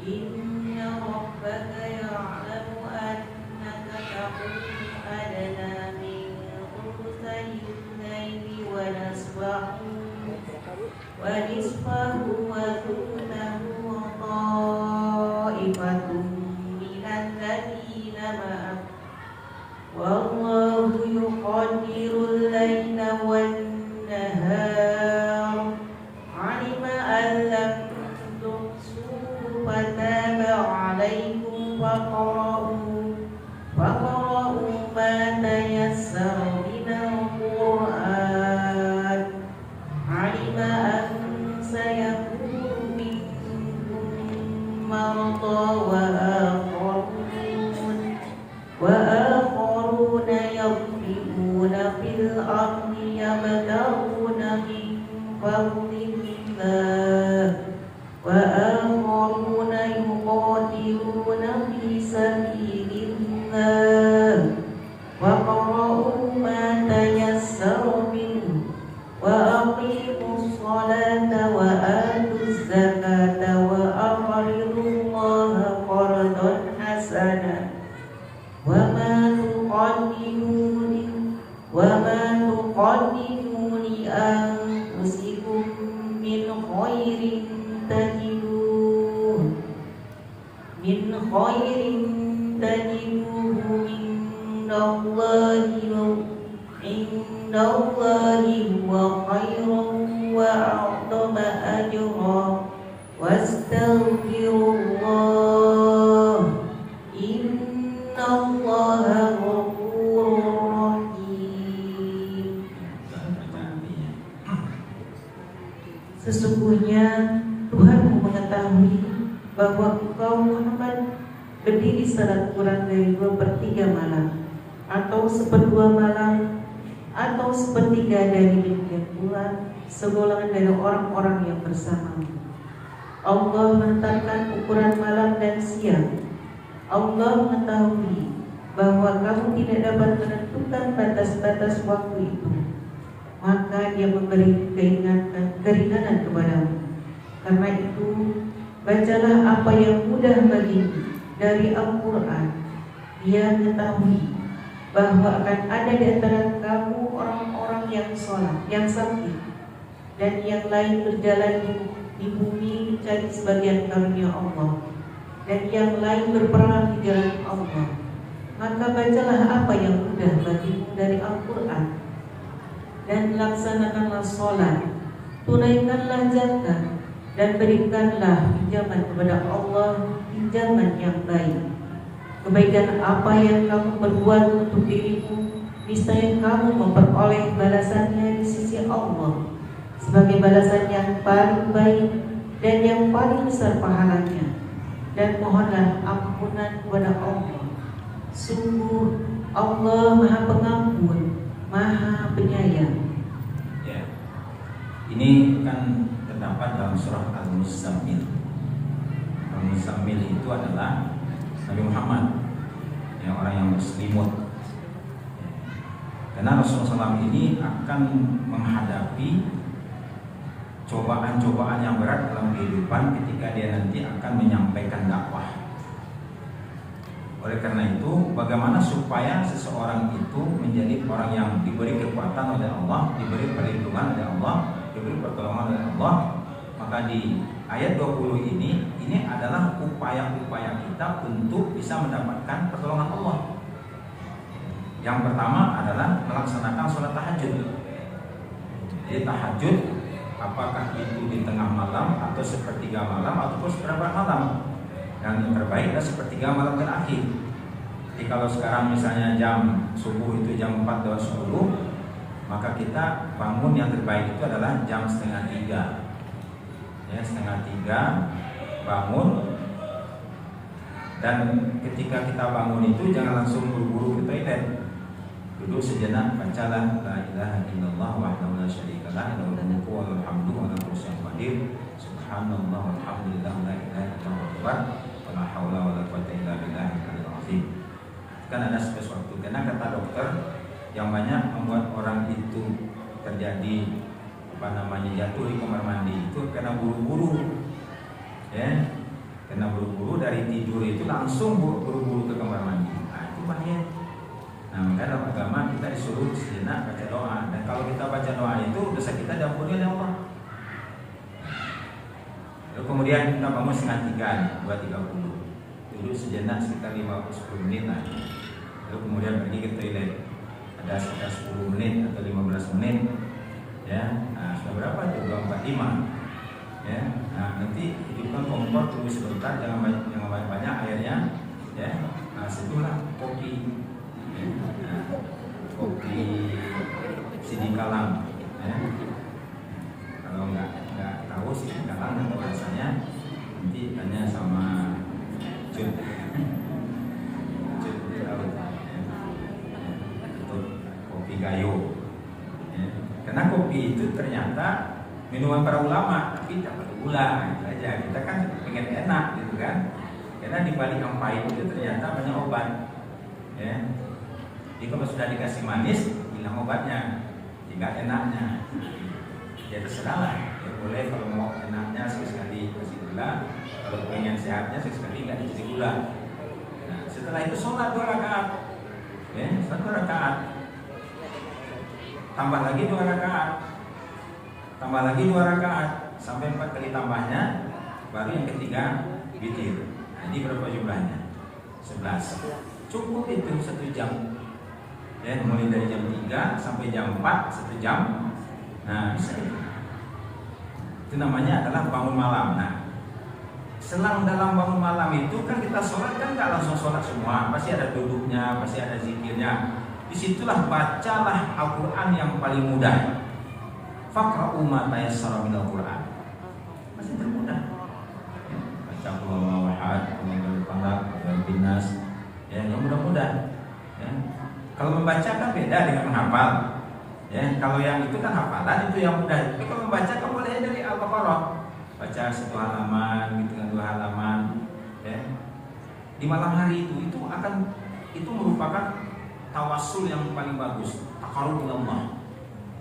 Inna rabbaka ya'lamu annaka taqumu adna min thuluthay al-layli wa nisfahu wa thuluthahu wa ta'ifatun minal ladina ma'ak wallahu yuqaddirul layla wan nahar alima an lam tuhsu fataba alaikum faqra'u ma tayassara minal Qur'an alima an sayakunu minkum marda wa akharuna yadribuna fil ardi yabtaghuna min fadlillah wa akharuna yuqatiluna fi sabilillah wa qara'u ma tayassara minhu wa aqimus salata wa atuz zakata wa aqridullaha qardan hasana wa ma tuqaddimu li anfusikum min khairin tajiduhu indallahi wa khairan wa a'zama ajran wastaghfirullah innallaha ghafurur rahim. Sesungguhnya Tuhanmu mengetahui bahwa engkau Muhammad berdiri salat kurang dari 2/3 malam atau 1/2 malam atau 1/3 dari demikian pula segolongan dari orang-orang yang bersamamu. Allah menetapkan ukuran malam dan siang. Allah mengetahui bahwa kamu tidak dapat menentukan batas-batas waktu itu, maka Dia memberi keringanan kepadamu. Karena itu bacalah apa yang mudah bagimu dari Al-Quran. Dia mengetahui bahwa akan ada di antara kamu orang-orang yang sholat, yang sakit, dan yang lain berjalan di bumi mencari sebagian karunia Allah, dan yang lain berperang di jalan Allah. Maka bacalah apa yang mudah bagimu dari Al-Quran, dan laksanakanlah sholat, tunaikanlah zakat, dan berikanlah pinjaman kepada Allah, pinjaman yang baik. Kebaikan apa yang kamu perbuat untuk dirimu, niscaya kamu memperoleh balasannya di sisi Allah sebagai balasan yang paling baik dan yang paling besar pahalanya. Dan mohonlah ampunan kepada Allah. Sungguh Allah Maha Pengampun, Maha Penyayang. Ya. Ini kan terdapat dalam surah Al-Muzammil. Al-Muzammil itu adalah Nabi Muhammad, yang orang yang berselimut. Karena Rasulullah SAW ini akan menghadapi cobaan-cobaan yang berat dalam kehidupan ketika dia nanti akan menyampaikan dakwah. Oleh karena itu, bagaimana supaya seseorang itu menjadi orang yang diberi kekuatan oleh Allah, diberi perlindungan oleh Allah, diberi pertolongan oleh Allah. Maka di ayat 20 ini adalah upaya-upaya kita untuk bisa mendapatkan pertolongan Allah. Yang pertama adalah melaksanakan sholat tahajud. Jadi tahajud, apakah itu di tengah malam atau 1/3 malam ataupun 1/4 malam. Dan yang terbaik adalah 1/3 malam terakhir. Jadi kalau sekarang misalnya jam subuh itu jam 4:10, maka kita bangun yang terbaik itu adalah jam 2:30. Ya, 2:30 bangun, dan ketika kita bangun itu jangan langsung buru-buru ke toilet. Duduk sejenak, bacalah la ilaha illallah wahdahu la syarikalah lahul mulku wa lahul hamdu wa lahu syai'un qadir. Subhanallah walhamdulillah la ilaha illallah wa la haula wa la quwwata illa billahil aliyyil azim. Kan ada sesuatu, karena kata dokter yang banyak membuat orang itu terjadi jatuh di kamar mandi itu karena buru-buru, ya, karena buru-buru dari tidur itu langsung buru-buru ke kamar mandi. Nah itu bahaya. Nah maka dalam agama kita disuruh sejenak baca doa, dan kalau kita baca doa itu dosa kita diampuni oleh Allah. Lalu kemudian kita bangun setengah 3, 2.30, duduk sejenak sekitar 5-10 menit lah. Lalu kemudian pergi ke toilet, ada sekitar 10 menit atau 15 menit, ya. Nah sudah berapa itu? 245, ya. Nah nanti hidupkan kompor, tunggu sebentar, jangan banyak airnya, ya. Nah situlah kopi, ya. Nah, kopi sidikalang, ya. Kalau nggak tahu sidikalang atau rasanya, nanti tanya sama Cut. Gayo, ya. Karena kopi itu ternyata minuman para ulama, tapi tidak perlu gula, gitu aja. Kita kan pengen enak, gitu kan? Karena di balik yang pahit itu ternyata banyak obat, ya. Jadi kalau sudah dikasih manis, hilang obatnya, tinggal enaknya. Ya terserah lah, ya boleh kalau mau enaknya sekali kasih gula, kalau pengen sehatnya sekali nggak dikasih gula. Nah, setelah itu sholat 2 rakaat, ya, sholat 2 rakaat. Tambah lagi 2 rakaat, tambah lagi 2 rakaat, sampai 4 kali tambahnya, baru yang ketiga witir. Nah, ini berapa jumlahnya? 11. Cukup itu 1 jam, ya, mulai dari jam 3 sampai jam 4, 1 jam. Nah bisa itu namanya adalah bangun malam. Nah selang dalam bangun malam itu kan kita sholat kan nggak langsung sholat semua, pasti ada duduknya, pasti ada zikirnya. Disitulah bacalah Al-Quran yang paling mudah. Faqra'u ma tayassara minal Quran. Masih termudah. Ya, baca Qul huwallahu ahad, Qul huwallahul falaq, Qul binnas. Ya, yang mudah-mudah. Ya. Kalau membaca kan beda dengan menghafal. Ya, kalau yang itu kan hafalan, itu yang mudah. Tapi kalau membaca kan boleh dari Al-Baqarah. Baca 1 halaman, gitu kan 2 halaman. Ya. Di malam hari itu merupakan tawassul yang paling bagus, taqarrub ila Allah.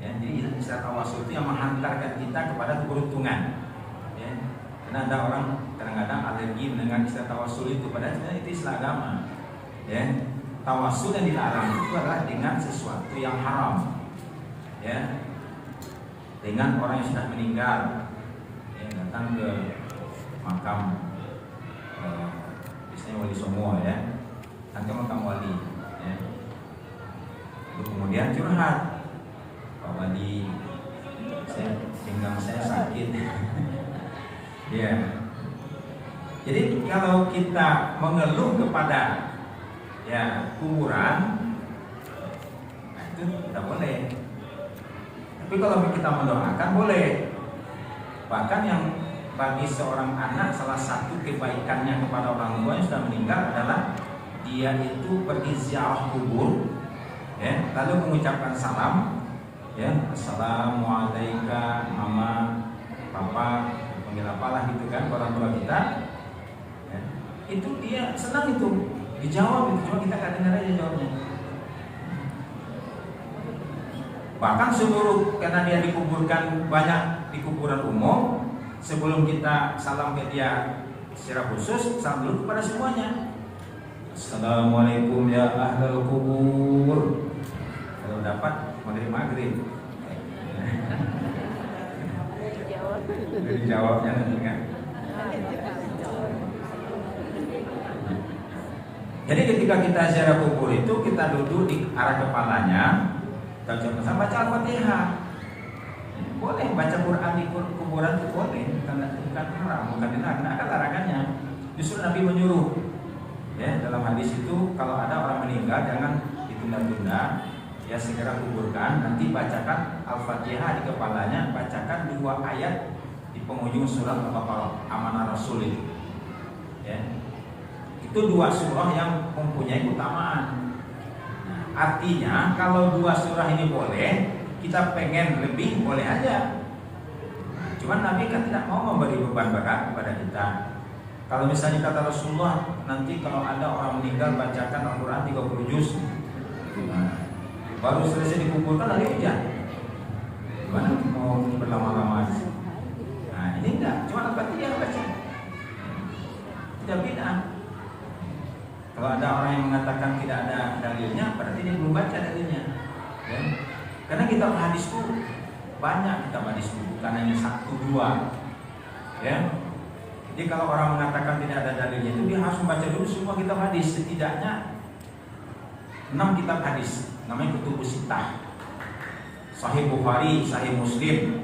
Ya, jadi istilah tawassul itu yang menghantarkan kita kepada keberuntungan. Ya, karena ada orang kadang-kadang alergi mendengar istilah tawassul itu, padahal sebenarnya itu istilah agama. Ya, tawassul yang dilarang itu adalah dengan sesuatu yang haram. Ya, dengan orang yang sudah meninggal, ya, datang ke makam, biasanya wali songo, ya, datang ke makam wali. Ya. Kemudian curhat, Pak Wali, pinggang saya sakit. Ya. Jadi kalau kita mengeluh kepada, ya, kuburan, nah itu tidak boleh. Tapi kalau kita mendoakan boleh. Bahkan yang bagi seorang anak salah satu kebaikannya kepada orang tua yang sudah meninggal adalah dia itu pergi ziarah kubur, ya, lalu mengucapkan salam, ya, assalamualaikum mama, papa, panggil apalah gitu kan orang tua kita, ya, itu dia senang itu dijawab itu, cuma kita nggak dengar aja jawabnya. Bahkan karena dia dikuburkan banyak di kuburan umum, sebelum kita salam ke dia secara khusus, salam dulu kepada semuanya. Assalamualaikum ya ahlal kubur. Kalau dapat maghrib. Jadi jawabnya nanti kan. Jadi ketika kita ziarah kubur itu kita duduk di arah kepalanya, kita baca Al-Fatihah. Boleh baca Quran di kuburan itu boleh, bukan haram, bukan dilarang, ada larangannya. Justru Nabi menyuruh. Ya, dalam hadis itu kalau ada orang meninggal jangan ditunda-tunda, ya segera kuburkan, nanti bacakan Al-Fatihah di kepalanya, bacakan 2 ayat di penghujung surah Al-Baqarah, amanah Rasul itu. Ya. Itu 2 surah yang mempunyai keutamaan. Nah, Artinya kalau 2 surah ini boleh, kita pengen lebih boleh aja. Cuman Nabi kan tidak mau memberi beban berat kepada kita. Kalau misalnya kata Rasulullah, nanti kalau ada orang meninggal bacakan Al-Quran 30 juz, baru selesai dikumpulkan hari hujan, gimana mau berlama-lama? Nah ini enggak, cuma apa dia baca, tidak bid'ah. Kalau ada orang yang mengatakan tidak ada dalilnya, berarti dia belum baca dalilnya, ya? Karena kitab hadis itu banyak, kitab hadis itu bukan hanya 1-2, ya. Jadi kalau orang mengatakan tidak ada dalilnya itu dia harus membaca dulu semua kitab hadis, setidaknya 6 kitab hadis, namanya Kutubus Sittah, Sahih Bukhari, Sahih Muslim,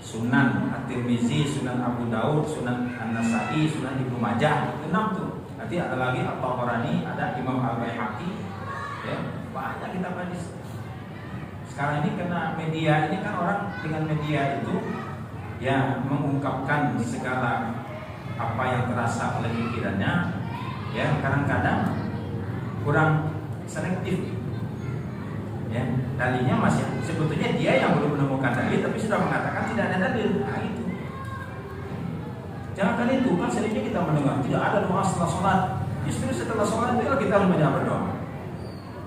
Sunan At-Tirmizi, Sunan Abu Daud, Sunan An-Nasa'i, Sunan Ibnu Majah, itu 6 tuh. Nanti ada lagi At-Tabarani, ada Imam Al-Baihaqi, ya, banyak kitab hadis. Sekarang ini kena media, ini kan orang dengan media itu ya mengungkapkan segala apa yang terasa oleh pikirannya, ya kadang-kadang kurang selektif, ya dalilnya masih sebetulnya dia yang belum menemukan dalil tapi sudah mengatakan tidak ada dalil. Nah itu jangan kali itu kan seringnya kita mendengar tidak ada doa setelah sholat, justru setelah sholat itu kita harus banyak berdoa.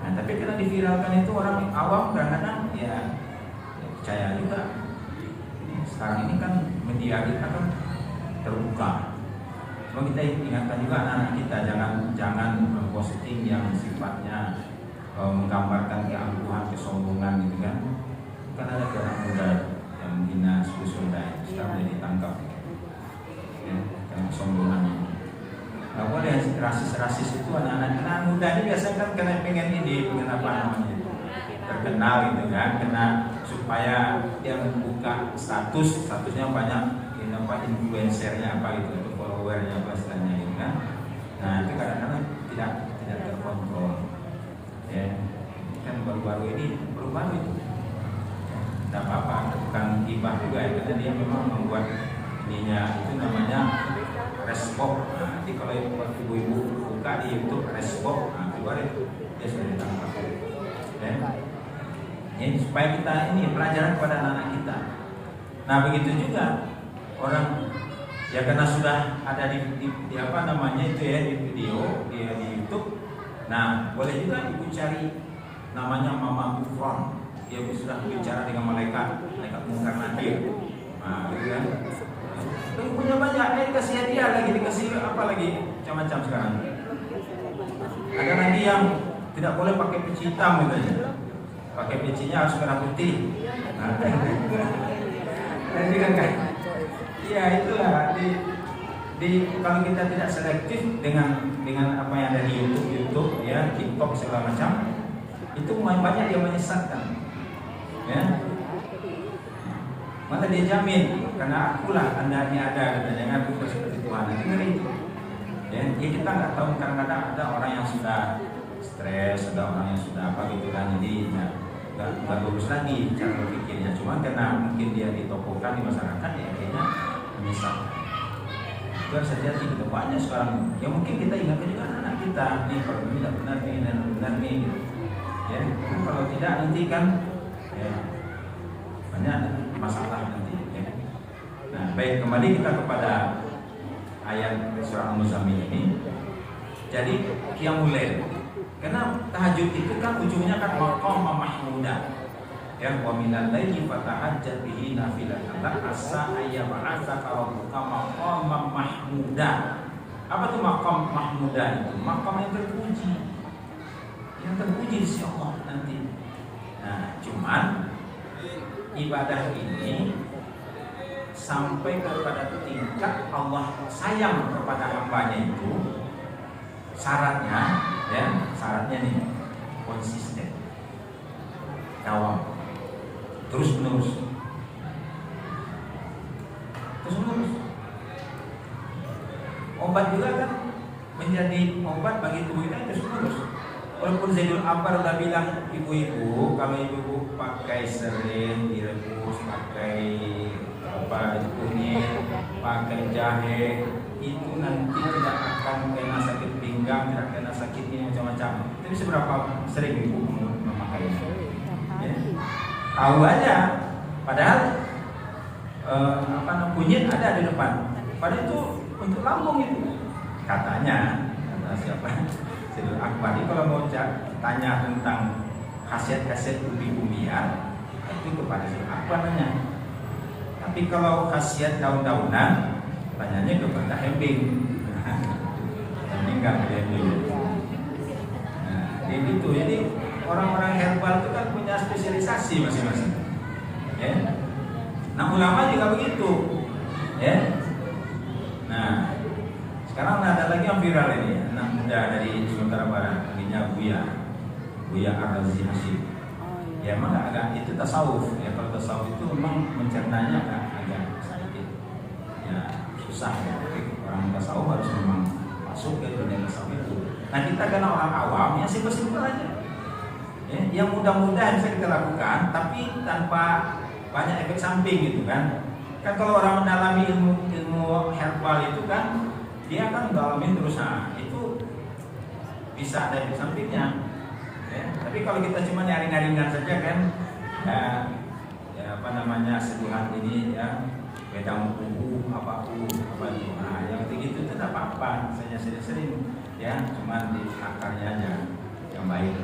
Nah tapi karena diviralkan itu orang awam kadang-kadang ya percaya juga. Sekarang ini kan media kita kan terbuka. Cuma kita ingatkan juga anak-anak kita jangan memposting yang sifatnya menggambarkan keangkuhan, kesombongan gitu kan. Kan ada anak muda yang menghina suku Sunda sekarang jadi ditangkap, ya, karena kesombongannya. Nggak boleh rasis itu anak-anak muda ini biasanya kan kena pengen apa namanya terkenal gitu kan, kena supaya dia membuka statusnya banyak, ini apa influencernya apa gitu, atau followernya apa istilahnya gitu kan. Nah itu kadang-kadang tidak terkontrol, ya kan baru-baru ini itu tidak apa-apa, bukan gibah juga ya, karena dia memang membuat ininya itu namanya respok. Nah, nanti kalau ibu-ibu buka di YouTube respok, nah keluar itu dia sudah ditangkap, ya. Ini supaya kita ini pelajaran kepada anak-anak kita. Nah begitu juga orang ya karena sudah ada di apa namanya itu ya di video dia di YouTube. Nah boleh juga ibu cari namanya Mama Gufron, dia sudah bicara dengan malaikat mungkar nakir. Nah gitu kan. Punya banyak, dikasih hadiah lagi, dikasih apa lagi macam-macam sekarang. Ada lagi yang tidak boleh pakai peci hitam gitu, pakai pecinya harus merah putih. Nah, kan? Iya itulah di kalau kita tidak selektif dengan apa yang ada di YouTube ya, TikTok segala macam, itu banyak yang menyesatkan, ya. Mana dia jamin karena akulah anda ini ada dengan aku seperti Tuhan, itu ngeri itu. Ya, kita nggak tahu, kadang-kadang ada orang yang sudah stres, ada orang yang sudah apa gitu kan, jadi nggak lurus lagi cara berpikirnya. Cuma karena mungkin dia ditokohkan di masyarakat ya akhirnya menyesatkan. Itu harus hati-hati, kita banyak sekarang. Ya mungkin kita ingatkan juga anak kita nih kalau ini tidak benar nih dan benar nih, gitu. Ya kalau tidak nanti kan ya banyak masalah nanti, ya. Nah baik, kembali kita kepada ayat surah Al-Muzammil ini. Jadi qiyamul lail, karena tahajud itu kan ujungnya kan maqam mahmuda, ya wa minal laili fatahajjat bihi nafilatan asa ayyab'atsaka rabbuka maqaman mahmuda. Apa tuh maqam mahmuda itu? Maqam yang terpuji di sisi Allah nanti. Nah cuman ibadah ini sampai kepada tingkat Allah sayang kepada hambanya itu syaratnya nih konsisten, dawam, terus menerus. Obat juga kan menjadi obat bagi tubuh kita terus menerus. Walaupun Zaidul Ambar udah bilang ibu-ibu, kalau ibu pakai serin direbus, pakai apa kunyit, pakai jahe, itu nanti tidak akan kena sakit pinggang, tidak kena sakit ini macam-macam. Tapi seberapa sering ibu makanya. Ya. Tahu aja, padahal kunyit ada di depan. Padahal itu untuk lambung itu. Katanya, kata siapa? Sayyidul Akbar. Kalau mau tanya tentang khasiat-khasiat umbi-umbian, itu kepada Sayyidul Akbar nanya. Tapi kalau khasiat daun-daunan, tanyanya kepada Hembing. Meninggal di Hembing. Nah, gitu. Jadi orang-orang herbal itu kan punya spesialisasi masing-masing. Ya. Nah, ulama juga begitu. Ya. Nah, sekarang ada lagi yang viral ini, anak muda dari Sumatera Barat, namanya Buya Ar-Razi Hashim. Ya, memang agak itu tasawuf. Ya, kalau tasawuf itu memang mencernanya agak sedikit ya susah ya. Tapi orang tasawuf harus memang masuk ke dunia tasawuf itu. Nah, kita karena orang awam ya simpel-simpel aja. Ya, yang mudah-mudahan bisa kita lakukan, tapi tanpa banyak efek samping gitu kan. Kan kalau orang mendalami ilmu herbal itu kan dia kan mendalami terus, nah itu bisa ada efek sampingnya. Ya, tapi kalau kita cuma nyaring-nyaringan saja kan, seduhan ini ya wedang apa itu, nah yang gitu itu tidak apa-apa, saya sering ya, cuma di akarnya aja yang baik.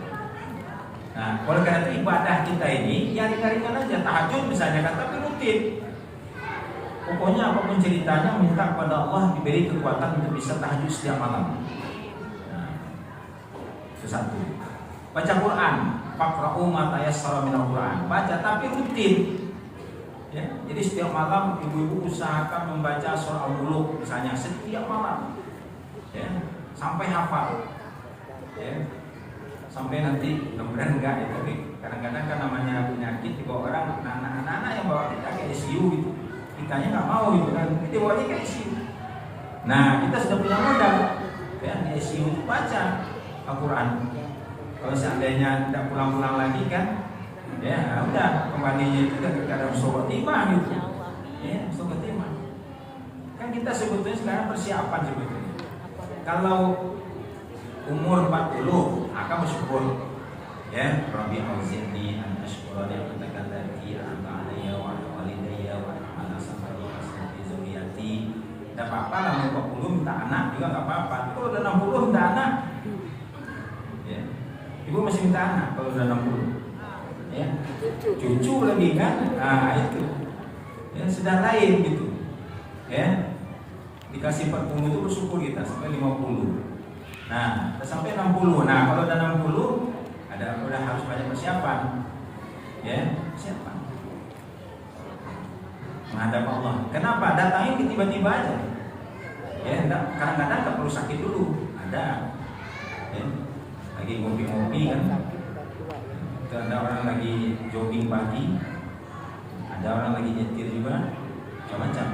Nah, oleh karena itu ibadah kita ini ya ringan-ringan aja, tahajud misalnya kan, tapi rutin. Pokoknya apapun ceritanya minta kepada Allah diberi kekuatan untuk bisa tahajud setiap malam. Nah, itu satu. Baca Quran, faqra'u ma tayassara minal Quran. Baca tapi rutin. Ya, jadi setiap malam ibu-ibu usahakan membaca surah Al-Muluk misalnya setiap malam. Ya, sampai hafal. Ya. Sampai nanti kemudian enggak ya, tapi kadang-kadang kan namanya penyakit dibawa orang, anak-anak yang bawa kita ke ICU gitu, kitanya nggak mau gitu kan, kita bawanya ke ICU. Nah, kita sudah punya modal ya, di ICU itu baca Al-Quran. Kalau seandainya tidak pulang-pulang lagi kan, ya udah kembalinya itu ke keadaan sobat timah gitu, ya sobat timah. Kan kita sebetulnya sekarang persiapan sebetulnya. Kalau umur 40, akan bersyukur ya, Rabbi auzi'ni an ashkura ni'mataka allati an'amta 'alayya wa 'ala walidayya wa ala samari ashabi zuriyati. Enggak apa-apa lah, umur 40 minta anak juga enggak apa-apa. Kalau udah 60 minta anak. Ya. Ibu masih minta anak kalau udah 60. Ya. Cucu lagi kan? Nah, itu. Ya, sudah lain gitu. Ya. Dikasih 40 itu bersyukur kita sampai 50. Nah, sampai 60. Nah, kalau udah 60 udah harus banyak persiapan. Ya, persiapan. Menghadap Allah. Kenapa? Datangin tiba-tiba aja. Ya, kadang-kadang nggak perlu sakit dulu. Ada. Ya, lagi ngopi-ngopi kan. Ada orang lagi jogging pagi. Ada orang lagi nyetir juga. Macam-macam.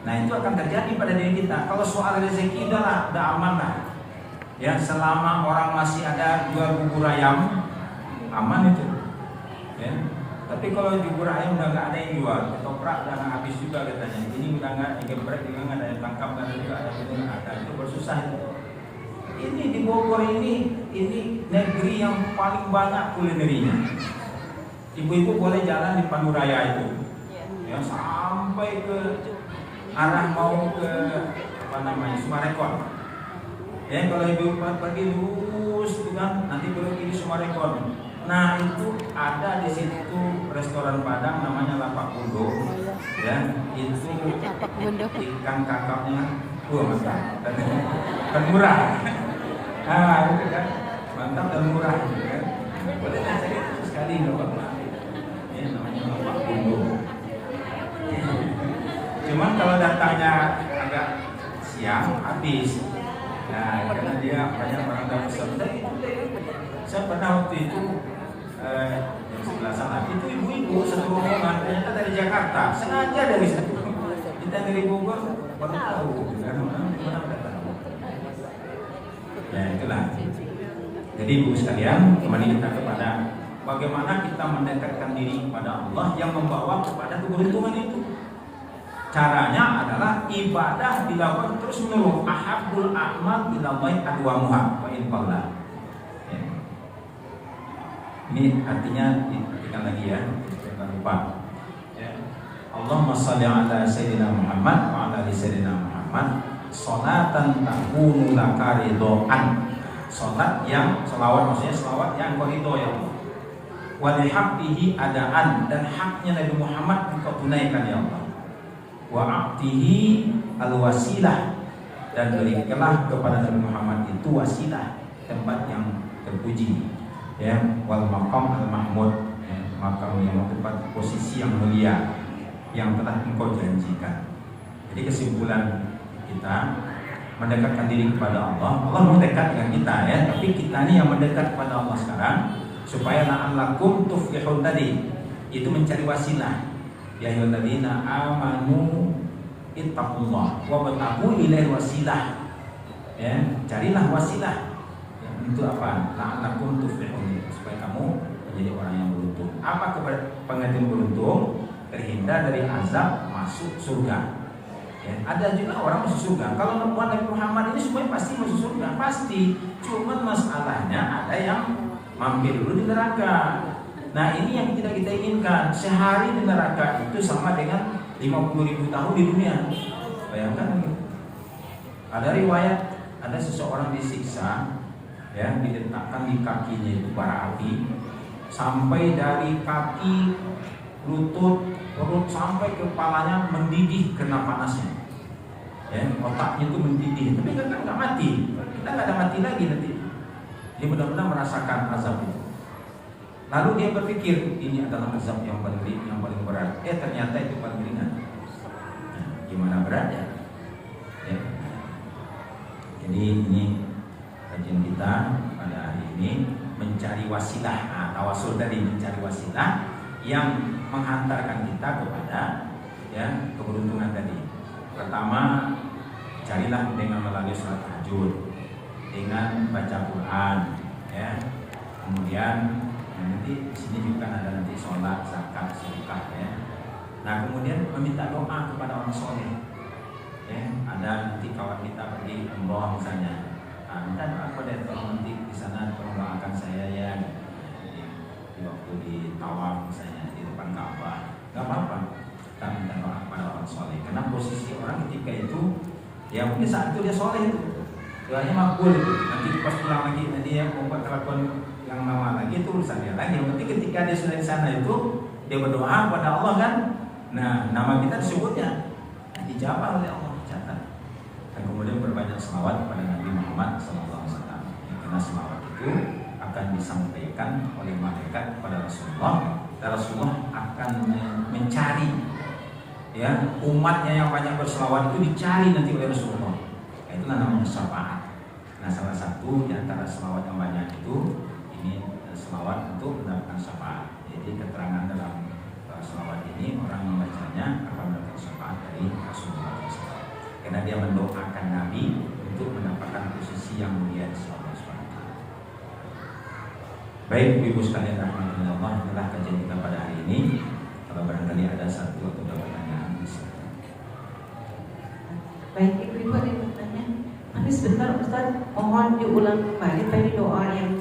Nah, itu akan terjadi pada diri kita. Kalau soal rezeki udah aman lah. Ya, selama orang masih ada jual bubur ayam, aman itu. Ya. Tapi kalau bubur ayam udah nggak ada yang jual, ketoprak udah nggak habis juga katanya. Ini udah nggak digeprek juga, nggak ada yang tangkap, nggak ada juga, ada itu bersusah itu. Ini di Bogor ini negeri yang paling banyak kulinerinya. Ibu-ibu boleh jalan di Panduraya itu, ya sampai ke arah mau ke Sumarekon. Ya, kalau ibu pergi lurus itu kan, nanti belok kiri Sumarekon. Nah, itu ada di situ restoran Padang namanya Lapak Bundo. Ya, itu ikan kakapnya mantap dan murah. Nah, itu kan mantap dan murah gitu kan. Boleh cari sekali nggak apa-apa. Ya, namanya Lapak Bundo. Cuman kalau datangnya agak siang habis. Nah, karena dia banyak orang dapat peserta itu. Saya pernah waktu itu di sebelah sana itu ibu-ibu satu rombongan ternyata dari Jakarta, sengaja dari situ. Kita dari Bogor baru tahu, kan mana tahu. Ya itulah. Jadi ibu sekalian, kembali kita kepada bagaimana kita mendekatkan diri kepada Allah yang membawa kepada keberuntungan itu. Caranya adalah ibadah dilakukan terus menerus. Ahabbul a'mal ilallahi adwamuha wa in qalla. Ini artinya diartikan lagi ya, jangan lupa. Ya. Allahumma shalli ala sayyidina Muhammad wa ala ali sayyidina Muhammad sholatan takunu laka ridhoan. Salat yang selawat, maksudnya selawat yang kau ridho ya Allah. Wa li haqqihi adaan, dan haknya Nabi Muhammad engkau tunaikan ya Allah. Wa a'tihi al-wasilah, dan berikanlah kepada Nabi Muhammad itu wasilah, tempat yang terpuji. Ya, wal maqam al mahmud, ya, makam yang tempat posisi yang mulia yang telah engkau janjikan. Jadi kesimpulan kita mendekatkan diri kepada Allah. Allah mendekat dengan kita ya, tapi kita ini yang mendekat kepada Allah sekarang supaya la'allakum tuflihun tadi. Itu mencari wasilah. Ya ayyuhalladzina amanu ittaqullah wa btaghu ilaihi wasilah. Ya, carilah wasilah. Untuk apa? La'allakum tuflihun, supaya kamu menjadi orang yang beruntung. Apa pengertian beruntung? Terhindar dari azab, masuk surga. Ya, ada juga orang masuk surga. Kalau Nabi Muhammad ini semuanya pasti masuk surga, pasti. Cuman masalahnya ada yang mampir dulu di neraka. Nah ini yang tidak kita inginkan. Sehari di neraka itu sama dengan 50.000 tahun di dunia. Bayangkan gitu. Ada riwayat, ada seseorang disiksa, ya, diletakkan di kakinya itu bara api, sampai dari kaki, lutut, perut sampai kepalanya mendidih kena panasnya. Ya, otaknya itu mendidih, tapi kan nggak mati. Kita nggak ada mati lagi nanti. Dia benar-benar merasakan azab itu. Lalu dia berpikir ini adalah azab yang paling berat. Ternyata itu paling ringan. Nah, gimana beratnya? Ya. Jadi ini kajian kita pada hari ini mencari wasilah. Nah, tawasul tadi mencari wasilah yang menghantarkan kita kepada ya keberuntungan tadi. Pertama, carilah dengan melalui salat tahajud, dengan baca Quran, ya. Kemudian nanti di sini juga ada nanti sholat, zakat, sedekah, ya. Nah kemudian meminta doa kepada orang soleh, ya. Ada nanti kawan kita pergi umroh misalnya, minta doa kepada tolong nanti di sana tolong doakan saya ya. Di waktu di tawaf misalnya di depan Ka'bah, nggak apa-apa. Kita minta doa kepada orang soleh, karena posisi orang ketika itu, ya mungkin saat itu dia soleh itu, doanya makbul itu. Nanti pas pulang lagi, nanti dia membuat kelakuan yang lama lagi itu urusan dia lagi. Yang penting ketika dia sudah di sana itu, dia berdoa kepada Allah kan. Nah nama kita disebutnya, dijawab oleh Allah, catat. Dan kemudian berbanyak selawat kepada Nabi Muhammad SAW. Karena selawat itu akan disampaikan oleh malaikat kepada Rasulullah, dan Rasulullah akan mencari ya umatnya yang banyak berselawat itu dicari nanti oleh Rasulullah. Itulah namanya syafaat. Nah salah satu di antara selawat yang banyak itu ini selawat untuk mendapatkan syafaat. Jadi keterangan dalam selawat ini orang membacanya akan mendapatkan syafaat dari Rasulullah SAW. Karena dia mendoakan Nabi untuk mendapatkan posisi yang mulia di Allah SWT. Baik ibu sekalian rahmatullah, inilah kajian kita pada hari ini. Kalau barangkali ada satu atau dua pertanyaan bisa. Baik ibu-ibu ada yang bertanya. Tapi sebentar Ustaz, mohon diulang kembali tadi doa yang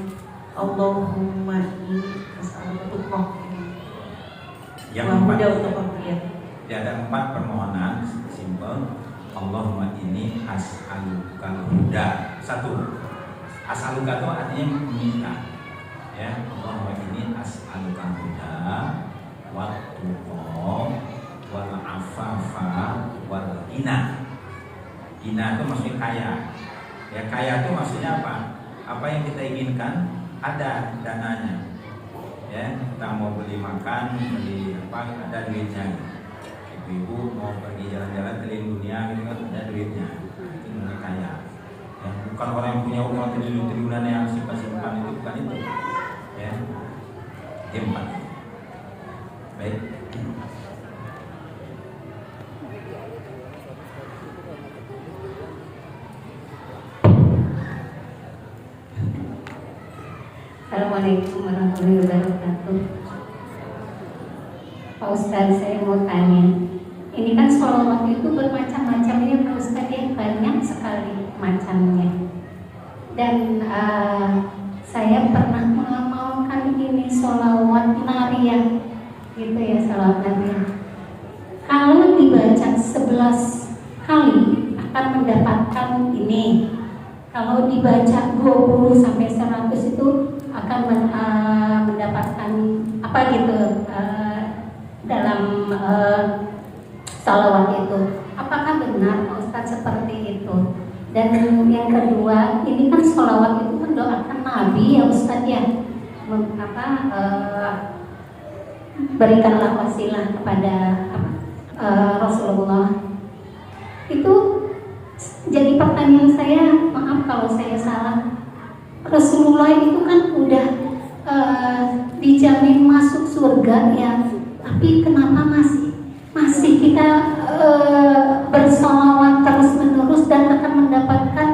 Allahumma inni as'alukatullah Yang wa empat, huda untuk pemberian. ada 4 permohonan simpel. Allahumma inni as'alukal huda. 1. As'aluka itu artinya meminta. Ya, Allahumma inni as'alukal huda wal tuqa wal afafa wal ghina. Ghina itu maksudnya kaya. Ya, kaya itu maksudnya apa? Apa yang kita inginkan ada dananya. Ya, kita mau beli makan, beli apa, ada duitnya. Ibu-ibu mau pergi jalan-jalan keliling dunia gitu kan, ada duitnya. Itu namanya kaya. Ya, bukan orang yang punya uang triliun-triliunan yang simpan-simpan itu, bukan itu. Ya. Yang 4. Baik. Assalamualaikum warahmatullahi wabarakatuh. Pak Ustadz, saya mau tanya, ini kan sholawat itu bermacam-macam ya Pak Ustadz ya, banyak sekali macamnya. Dan saya pernah mengamalkan ini salawat Nabi. Kalau dibaca 11 kali akan mendapatkan ini. Kalau dibaca 20 sampai 100 itu akan mendapatkan apa gitu dalam salawat itu. Apakah benar Pak Ustadz seperti itu? Dan yang kedua, ini kan salawat itu mendoakan Nabi ya Ustadz ya, berikanlah wasilah kepada Rasulullah. Itu jadi pertanyaan saya, maaf kalau saya salah. Rasulullah itu kan udah dijamin masuk surga ya, tapi kenapa masih kita bersalawat terus menerus dan akan mendapatkan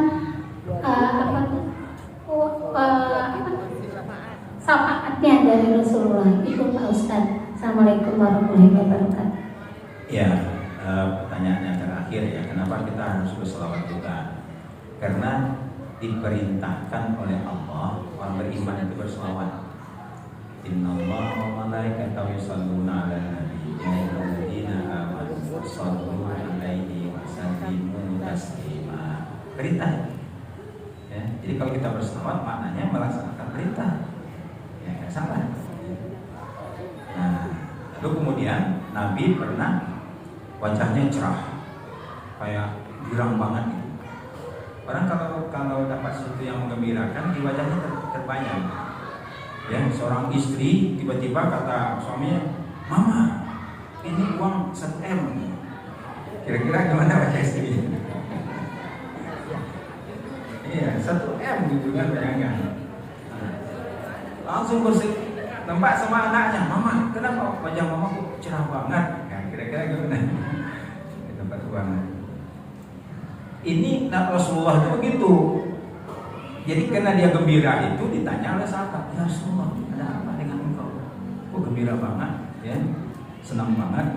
syafaatnya dari Rasulullah itu Pak Ustadz. Assalamualaikum warahmatullahi wabarakatuh. Ya, pertanyaan yang terakhir ya, kenapa kita harus berselawat juga? Karena diperintahkan oleh Allah orang beriman itu berselawat. Innallaha wa malaikatahu yusholluna 'alan nabi ya ayyuhalladzina amanu shallu 'alaihi wa sallimu taslima. Perintah. Ya, jadi kalau kita berselawat maknanya melaksanakan perintah. Ya, nggak salah. Nah, lalu kemudian Nabi pernah wajahnya cerah, kayak girang banget gitu. Orang kalau dapat sesuatu yang menggembirakan di wajahnya terbayang. Ya, seorang istri tiba-tiba kata suaminya, "Mama, ini uang 1M." Kira-kira gimana wajah istri? Iya, 1M gitu kan bayangkan. Langsung nampak sama anaknya, "Mama, kenapa wajah mama kok cerah banget?" Nah, kira-kira gimana? Di tempat uang. Ini Rasulullah itu begitu. Jadi karena dia gembira itu ditanya oleh sahabat, "Ya Rasulullah, ada apa dengan engkau? Kok gembira banget? Ya, senang banget."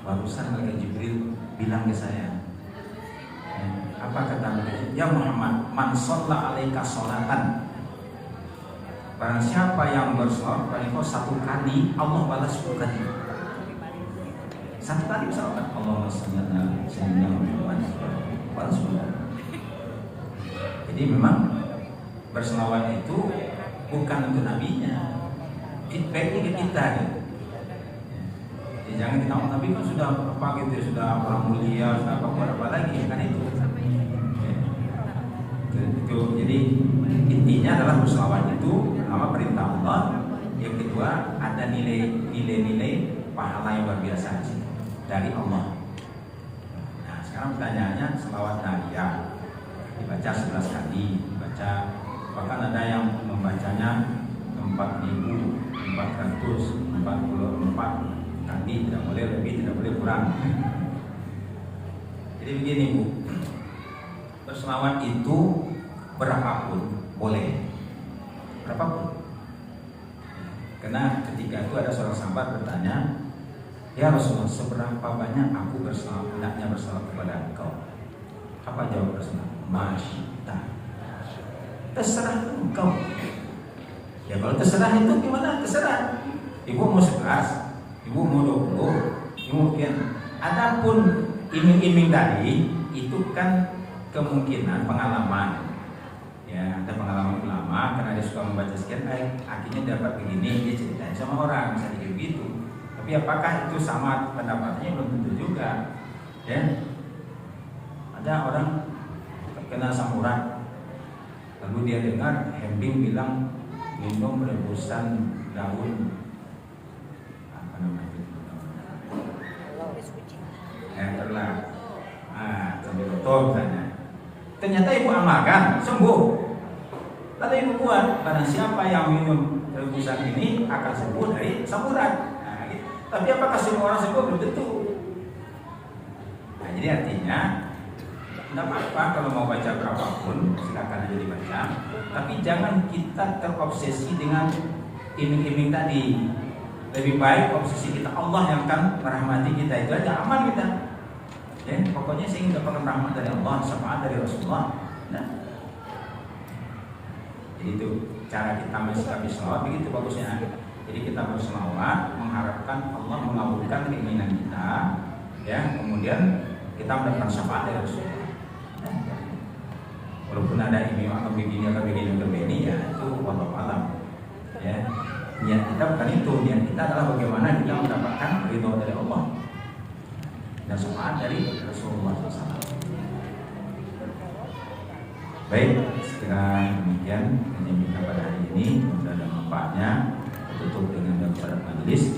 Barusan malaikat Jibril bilang ke saya, ya, apa kata malaikat? "Ya Muhammad, man shalla 'alaika sholatan." Barang siapa yang berselawat pada engkau 1 kali, Allah balas 10 kali. 1 kali berselawat, Allahumma shalli 'ala sayyidina Muhammad, balas 10 kali. Jadi memang berselawat itu bukan untuk nabinya, feedbacknya ke kita gitu. Jadi jangan kita Nabi kan sudah apa gitu, sudah orang mulia, sudah apa lagi kan itu. Itu jadi intinya adalah berselawat itu pertama perintah Allah, yang kedua ada nilai pahala yang luar biasa dari Allah. Nah sekarang pertanyaannya, selawat nariyah dibaca 11 kali, dibaca bahkan ada yang membacanya 4.444 kali, tidak boleh lebih, tidak boleh kurang. Jadi begini Bu, berselawat itu berapapun boleh, berapapun. Karena ketika itu ada seorang sahabat bertanya, "Ya Rasulullah, seberapa banyak aku hendaknya berselawat kepada engkau?" Apa jawab Rasulullah? "Masyita." Terserah engkau. Ya kalau terserah itu gimana? Terserah. Ibu mau 11, ibu mau 20, ibu mungkin. Adapun iming-iming tadi itu kan kemungkinan pengalaman. Ya, ada pengalaman ulama karena dia suka membaca sekian ayat, akhirnya dapat begini, dia ceritain sama orang, bisa gitu. Tapi apakah itu sama pendapatnya? Belum tentu juga. Ya. Ada orang terkena asam urat, lalu dia dengar Hembing bilang minum rebusan daun apa namanya? Terlah. Sambil tutup misalnya. Ternyata ibu amalkan, sembuh. Lalu ibu buat, barang siapa yang minum rebusan ini akan sembuh dari asam urat. Nah, gitu. Tapi apakah semua orang sembuh? Belum tentu. Nah, jadi artinya tidak apa-apa kalau mau baca berapapun, silakan aja dibaca. Tapi jangan kita terobsesi dengan iming-iming tadi. Lebih baik obsesi kita Allah yang akan merahmati kita, itu aja aman kita. Ya, pokoknya saya ingin dapatkan rahmat dari Allah, syafaat dari Rasulullah. Nah, jadi itu cara kita mensikapi selawat begitu bagusnya. Jadi kita berselawat mengharapkan Allah mengabulkan keinginan kita, ya. Kemudian kita mendapatkan syafaat dari Rasulullah. Walaupun ada ini atau begini ya itu wallahu alam. Ya, niat kita bukan itu. Niat kita adalah bagaimana kita mendapatkan ridho dari Allah dan syafaat dari Rasulullah SAW. Baik, sekiranya demikian kajian kita pada hari ini. Mudah ada manfaatnya. Tutup dengan doa pada majelis.